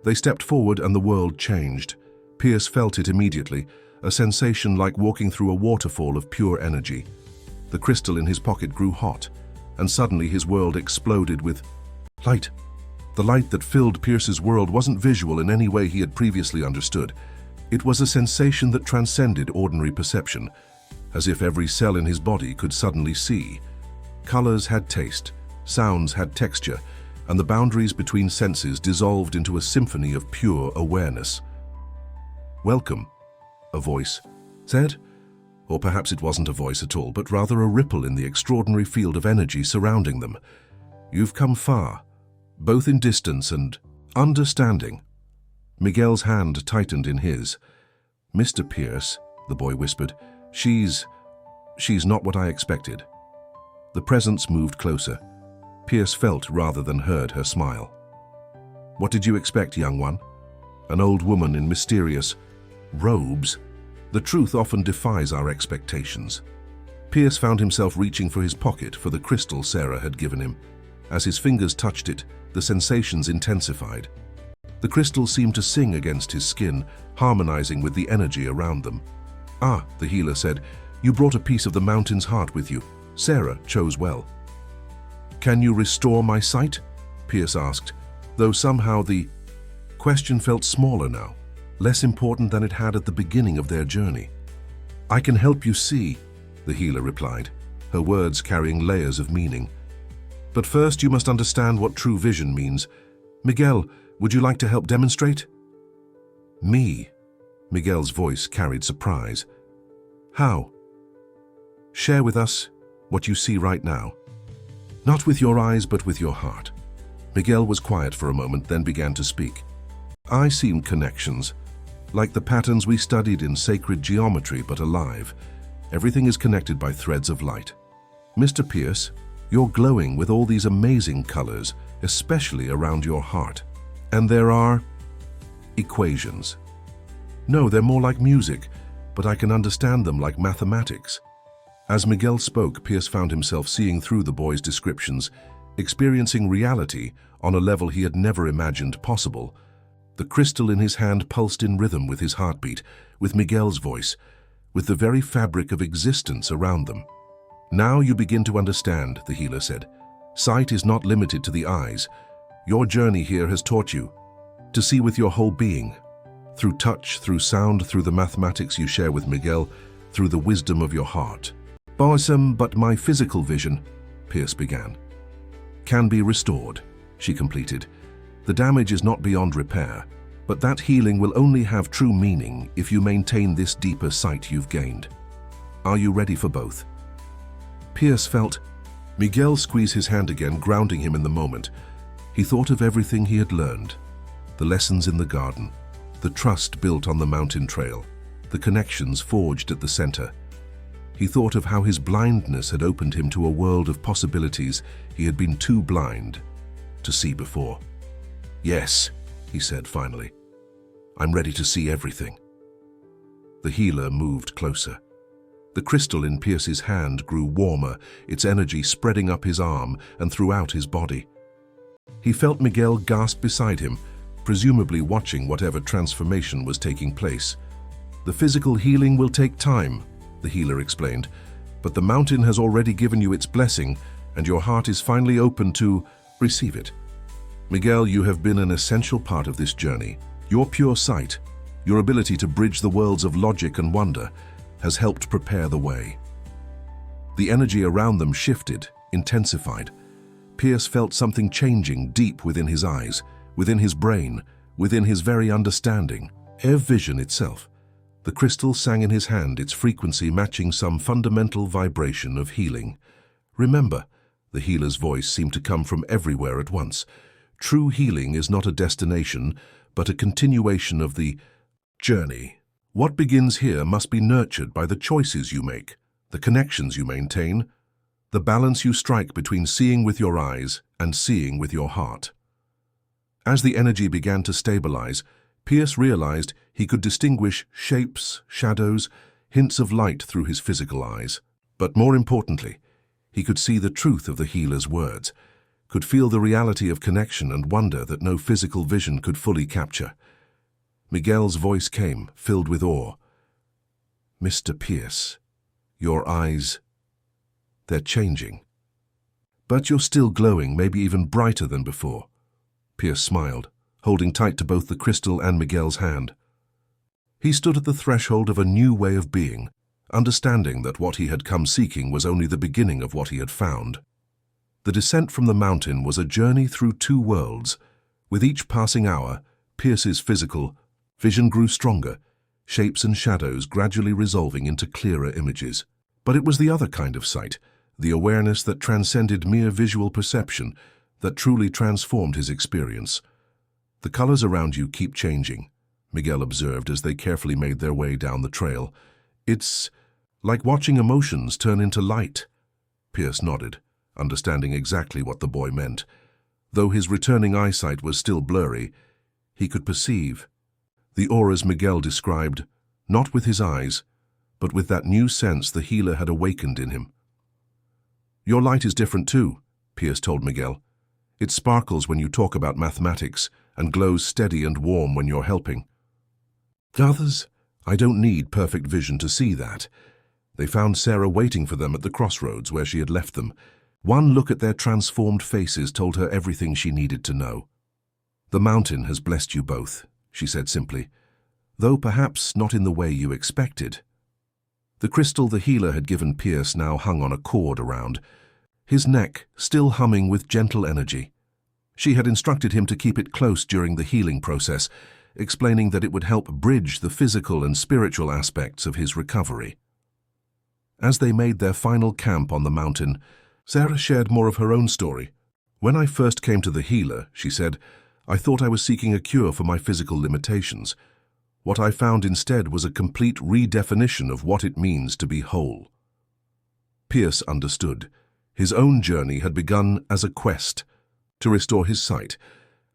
They stepped forward and the world changed. Pierce felt it immediately, a sensation like walking through a waterfall of pure energy. The crystal in his pocket grew hot, and suddenly his world exploded with light. The light that filled Pierce's world wasn't visual in any way he had previously understood. It was a sensation that transcended ordinary perception, as if every cell in his body could suddenly see. Colors had taste, sounds had texture, and the boundaries between senses dissolved into a symphony of pure awareness. "Welcome," a voice said. Or perhaps it wasn't a voice at all, but rather a ripple in the extraordinary field of energy surrounding them. "You've come far, both in distance and understanding." Miguel's hand tightened in his. "Mr. Pierce," the boy whispered, she's not what I expected." The presence moved closer. Pierce felt rather than heard her smile. "What did you expect, young one? An old woman in mysterious robes? The truth often defies our expectations." Pierce found himself reaching for his pocket for the crystal Sarah had given him. As his fingers touched it, the sensations intensified. The crystal seemed to sing against his skin, harmonizing with the energy around them. "Ah," the healer said, "you brought a piece of the mountain's heart with you. Sarah chose well." "Can you restore my sight?" Pierce asked, though somehow the question felt smaller now, less important than it had at the beginning of their journey. "I can help you see," the healer replied, her words carrying layers of meaning. "But first you must understand what true vision means. Miguel, would you like to help demonstrate?" Me? Miguel's voice carried surprise. How? Share with us what you see right now. Not with your eyes, but with your heart. Miguel was quiet for a moment, then began to speak. I see connections, like the patterns we studied in sacred geometry, but alive. Everything is connected by threads of light. Mr. Pierce, you're glowing with all these amazing colors, especially around your heart. And there are equations. No, they're more like music, but I can understand them like mathematics. As Miguel spoke, Pierce found himself seeing through the boy's descriptions, experiencing reality on a level he had never imagined possible. The crystal in his hand pulsed in rhythm with his heartbeat, with Miguel's voice, with the very fabric of existence around them. Now you begin to understand, the healer said. Sight is not limited to the eyes. Your journey here has taught you to see with your whole being, through touch, through sound, through the mathematics you share with Miguel, through the wisdom of your heart. Awesome, but my physical vision, Pierce began, can be restored, she completed. The damage is not beyond repair, but that healing will only have true meaning if you maintain this deeper sight you've gained. Are you ready for both? Pierce felt Miguel squeeze his hand again, grounding him in the moment. He thought of everything he had learned, the lessons in the garden, the trust built on the mountain trail, the connections forged at the center. He thought of how his blindness had opened him to a world of possibilities he had been too blind to see before. Yes, he said finally. I'm ready to see everything. The healer moved closer. The crystal in Pierce's hand grew warmer, its energy spreading up his arm and throughout his body. He felt Miguel gasp beside him, presumably watching whatever transformation was taking place. The physical healing will take time, the healer explained, but the mountain has already given you its blessing, and your heart is finally open to receive it. Miguel, you have been an essential part of this journey. Your pure sight, your ability to bridge the worlds of logic and wonder, has helped prepare the way. The energy around them shifted, intensified. Pierce felt something changing deep within his eyes, within his brain, within his very understanding, vision itself. The crystal sang in his hand, its frequency matching some fundamental vibration of healing. Remember, the healer's voice seemed to come from everywhere at once. True healing is not a destination, but a continuation of the journey. What begins here must be nurtured by the choices you make, the connections you maintain, the balance you strike between seeing with your eyes and seeing with your heart. As the energy began to stabilize, Pierce realized he could distinguish shapes, shadows, hints of light through his physical eyes. But more importantly, he could see the truth of the healer's words, could feel the reality of connection and wonder that no physical vision could fully capture. Miguel's voice came, filled with awe. Mr. Pierce, your eyes, they're changing. But you're still glowing, maybe even brighter than before. Pierce smiled, holding tight to both the crystal and Miguel's hand. He stood at the threshold of a new way of being, understanding that what he had come seeking was only the beginning of what he had found. The descent from the mountain was a journey through two worlds. With each passing hour, Pierce's physical vision grew stronger, shapes and shadows gradually resolving into clearer images. But it was the other kind of sight, the awareness that transcended mere visual perception, that truly transformed his experience. The colors around you keep changing, Miguel observed as they carefully made their way down the trail. It's like watching emotions turn into light. Pierce nodded, understanding exactly what the boy meant. Though his returning eyesight was still blurry, he could perceive the auras Miguel described, not with his eyes, but with that new sense the healer had awakened in him. Your light is different too, Pierce told Miguel. It sparkles when you talk about mathematics and glows steady and warm when you're helping. Others, I don't need perfect vision to see that. They found Sarah waiting for them at the crossroads where she had left them. One look at their transformed faces told her everything she needed to know. The mountain has blessed you both, she said simply, though perhaps not in the way you expected. The crystal the healer had given Pierce now hung on a cord around, his neck still humming with gentle energy. She had instructed him to keep it close during the healing process, explaining that it would help bridge the physical and spiritual aspects of his recovery. As they made their final camp on the mountain, Sarah shared more of her own story. "When I first came to the healer," she said, "I thought I was seeking a cure for my physical limitations. What I found instead was a complete redefinition of what it means to be whole." Pierce understood. His own journey had begun as a quest to restore his sight,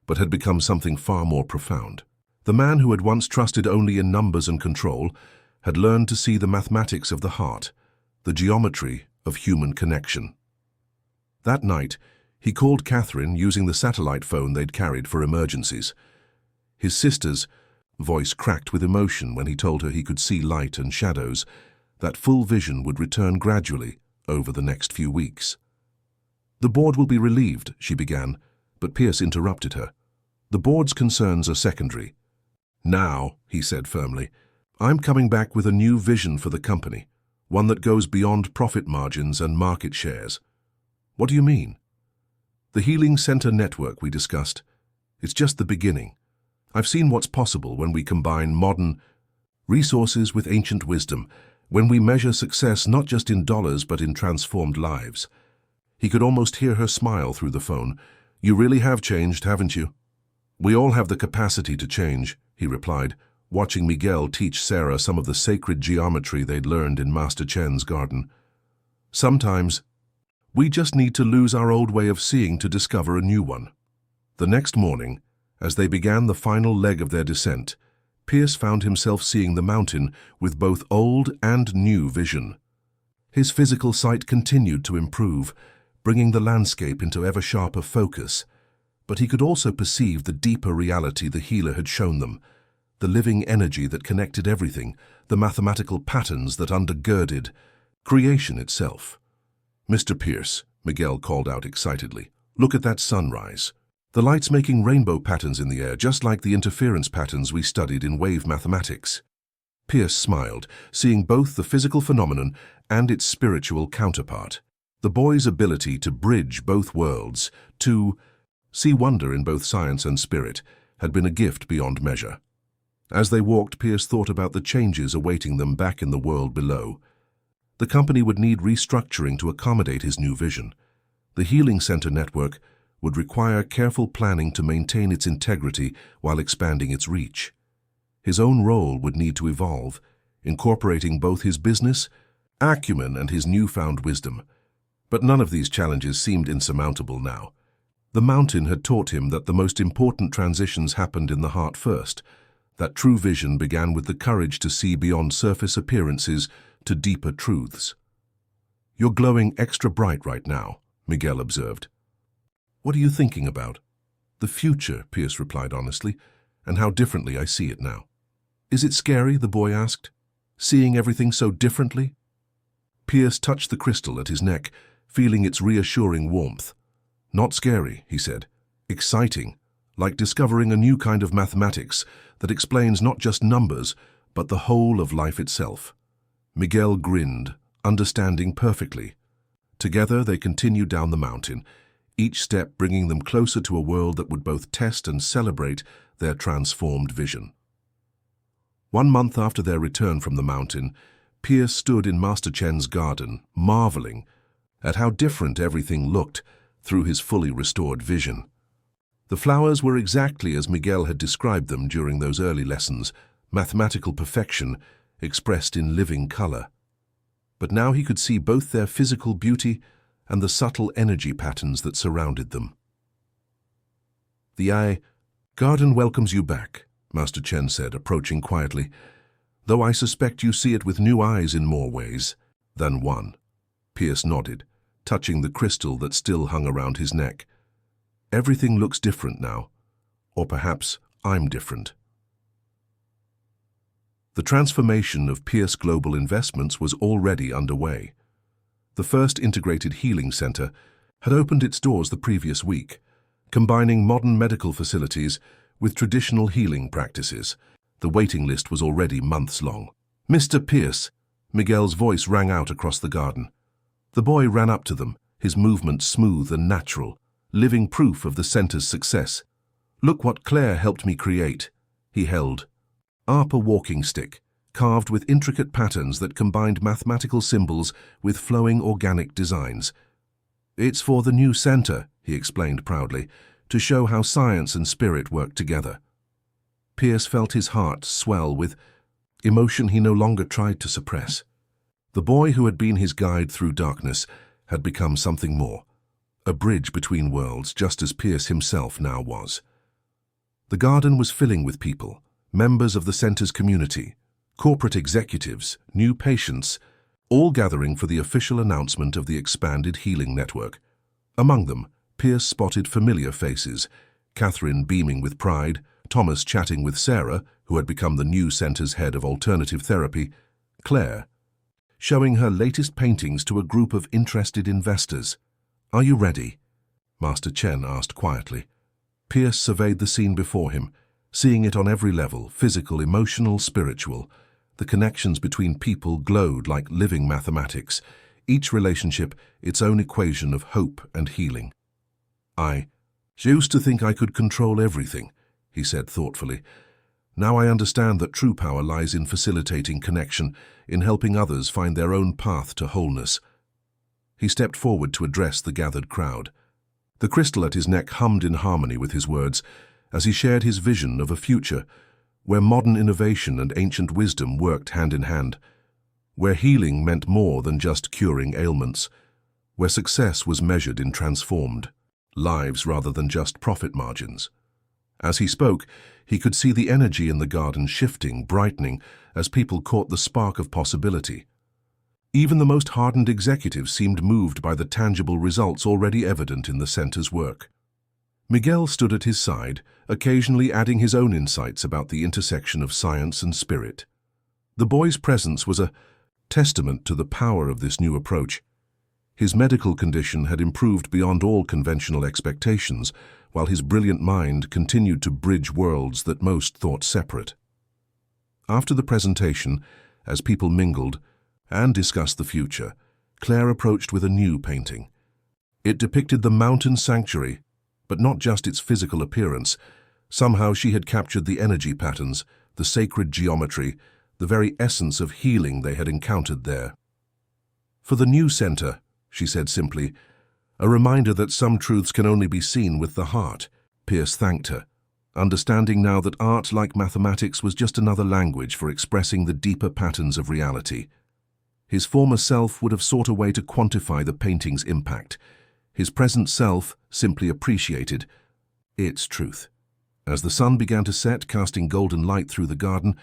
but had become something far more profound. The man who had once trusted only in numbers and control had learned to see the mathematics of the heart, the geometry of human connection. That night, he called Catherine using the satellite phone they'd carried for emergencies. His sister's voice cracked with emotion when he told her he could see light and shadows, that full vision would return gradually over the next few weeks. "The board will be relieved," she began, but Pierce interrupted her. "The board's concerns are secondary. Now," he said firmly, "I'm coming back with a new vision for the company, one that goes beyond profit margins and market shares." "What do you mean?" "The healing center network we discussed. It's just the beginning. I've seen what's possible when we combine modern resources with ancient wisdom, when we measure success not just in dollars but in transformed lives." He could almost hear her smile through the phone. "You really have changed, haven't you?" "We all have the capacity to change," he replied, watching Miguel teach Sarah some of the sacred geometry they'd learned in Master Chen's garden. "Sometimes we just need to lose our old way of seeing to discover a new one." The next morning, as they began the final leg of their descent, Pierce found himself seeing the mountain with both old and new vision. His physical sight continued to improve, bringing the landscape into ever sharper focus, but he could also perceive the deeper reality the healer had shown them, the living energy that connected everything, the mathematical patterns that undergirded creation itself. "Mr. Pierce," Miguel called out excitedly, "look at that sunrise. The light's making rainbow patterns in the air, just like the interference patterns we studied in wave mathematics." Pierce smiled, seeing both the physical phenomenon and its spiritual counterpart. The boy's ability to bridge both worlds, to see wonder in both science and spirit, had been a gift beyond measure. As they walked, Pierce thought about the changes awaiting them back in the world below. The company would need restructuring to accommodate his new vision. The healing center network would require careful planning to maintain its integrity while expanding its reach. His own role would need to evolve, incorporating both his business acumen and his newfound wisdom. But none of these challenges seemed insurmountable now. The mountain had taught him that the most important transitions happened in the heart first, that true vision began with the courage to see beyond surface appearances to deeper truths. "You're glowing extra bright right now," Miguel observed. "What are you thinking about?" "The future," Pierce replied honestly, "and how differently I see it now." "Is it scary?" the boy asked. "Seeing everything so differently?" Pierce touched the crystal at his neck, feeling its reassuring warmth. "Not scary," he said. "Exciting, like discovering a new kind of mathematics that explains not just numbers, but the whole of life itself." Miguel grinned, understanding perfectly. Together they continued down the mountain, each step bringing them closer to a world that would both test and celebrate their transformed vision. 1 month after their return from the mountain, Pierce stood in Master Chen's garden, marveling at how different everything looked through his fully restored vision. The flowers were exactly as Miguel had described them during those early lessons, mathematical perfection expressed in living color. But now he could see both their physical beauty and the subtle energy patterns that surrounded them. "The garden welcomes you back," Master Chen said, approaching quietly, "though I suspect you see it with new eyes in more ways than one." Pierce nodded, touching the crystal that still hung around his neck. "Everything looks different now, or perhaps I'm different." The transformation of Pierce Global Investments was already underway. The first integrated healing center had opened its doors the previous week, combining modern medical facilities with traditional healing practices. The waiting list was already months long. "Mr. Pierce," Miguel's voice rang out across the garden. The boy ran up to them, his movements smooth and natural, living proof of the center's success. "Look what Claire helped me create." He held a walking stick, carved with intricate patterns that combined mathematical symbols with flowing organic designs. "It's for the new center," he explained proudly, "to show how science and spirit work together." Pierce felt his heart swell with emotion he no longer tried to suppress. The boy who had been his guide through darkness had become something more, a bridge between worlds, just as Pierce himself now was. The garden was filling with people, members of the center's community, corporate executives, new patients, all gathering for the official announcement of the expanded healing network. Among them, Pierce spotted familiar faces, Catherine beaming with pride, Thomas chatting with Sarah, who had become the new center's head of alternative therapy, Claire, showing her latest paintings to a group of interested investors. "Are you ready?" Master Chen asked quietly. Pierce surveyed the scene before him, seeing it on every level, physical, emotional, spiritual. The connections between people glowed like living mathematics, each relationship its own equation of hope and healing. "I used to think I could control everything," he said thoughtfully. "Now I understand that true power lies in facilitating connection, in helping others find their own path to wholeness." He stepped forward to address the gathered crowd. The crystal at his neck hummed in harmony with his words as he shared his vision of a future where modern innovation and ancient wisdom worked hand in hand, where healing meant more than just curing ailments, where success was measured in transformed lives rather than just profit margins. As he spoke, he could see the energy in the garden shifting, brightening, as people caught the spark of possibility. Even the most hardened executives seemed moved by the tangible results already evident in the center's work. Miguel stood at his side, occasionally adding his own insights about the intersection of science and spirit. The boy's presence was a testament to the power of this new approach. His medical condition had improved beyond all conventional expectations, while his brilliant mind continued to bridge worlds that most thought separate. After the presentation, as people mingled and discussed the future, Claire approached with a new painting. It depicted the mountain sanctuary, but not just its physical appearance. Somehow she had captured the energy patterns, the sacred geometry, the very essence of healing they had encountered there. "For the new center," she said simply, "a reminder that some truths can only be seen with the heart." Pierce thanked her, understanding now that art, like mathematics, was just another language for expressing the deeper patterns of reality. His former self would have sought a way to quantify the painting's impact. His present self simply appreciated its truth. As the sun began to set, casting golden light through the garden,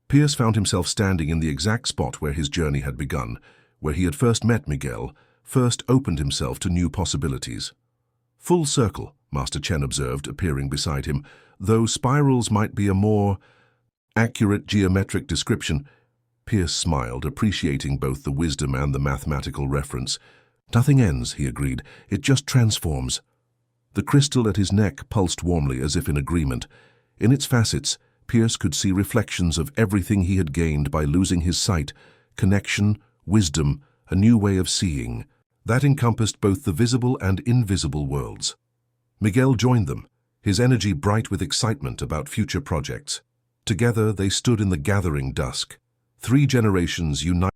Pierce found himself standing in the exact spot where his journey had begun, where he had first met Miguel, first opened himself to new possibilities. "Full circle," Master Chen observed, appearing beside him, though spirals might be a more accurate geometric description. Pierce smiled, appreciating both the wisdom and the mathematical reference. "Nothing ends," he agreed. "It just transforms." The crystal at his neck pulsed warmly as if in agreement. In its facets, Pierce could see reflections of everything he had gained by losing his sight: connection, wisdom, a new way of seeing. That encompassed both the visible and invisible worlds. Miguel joined them, his energy bright with excitement about future projects. Together they stood in the gathering dusk, 3 generations united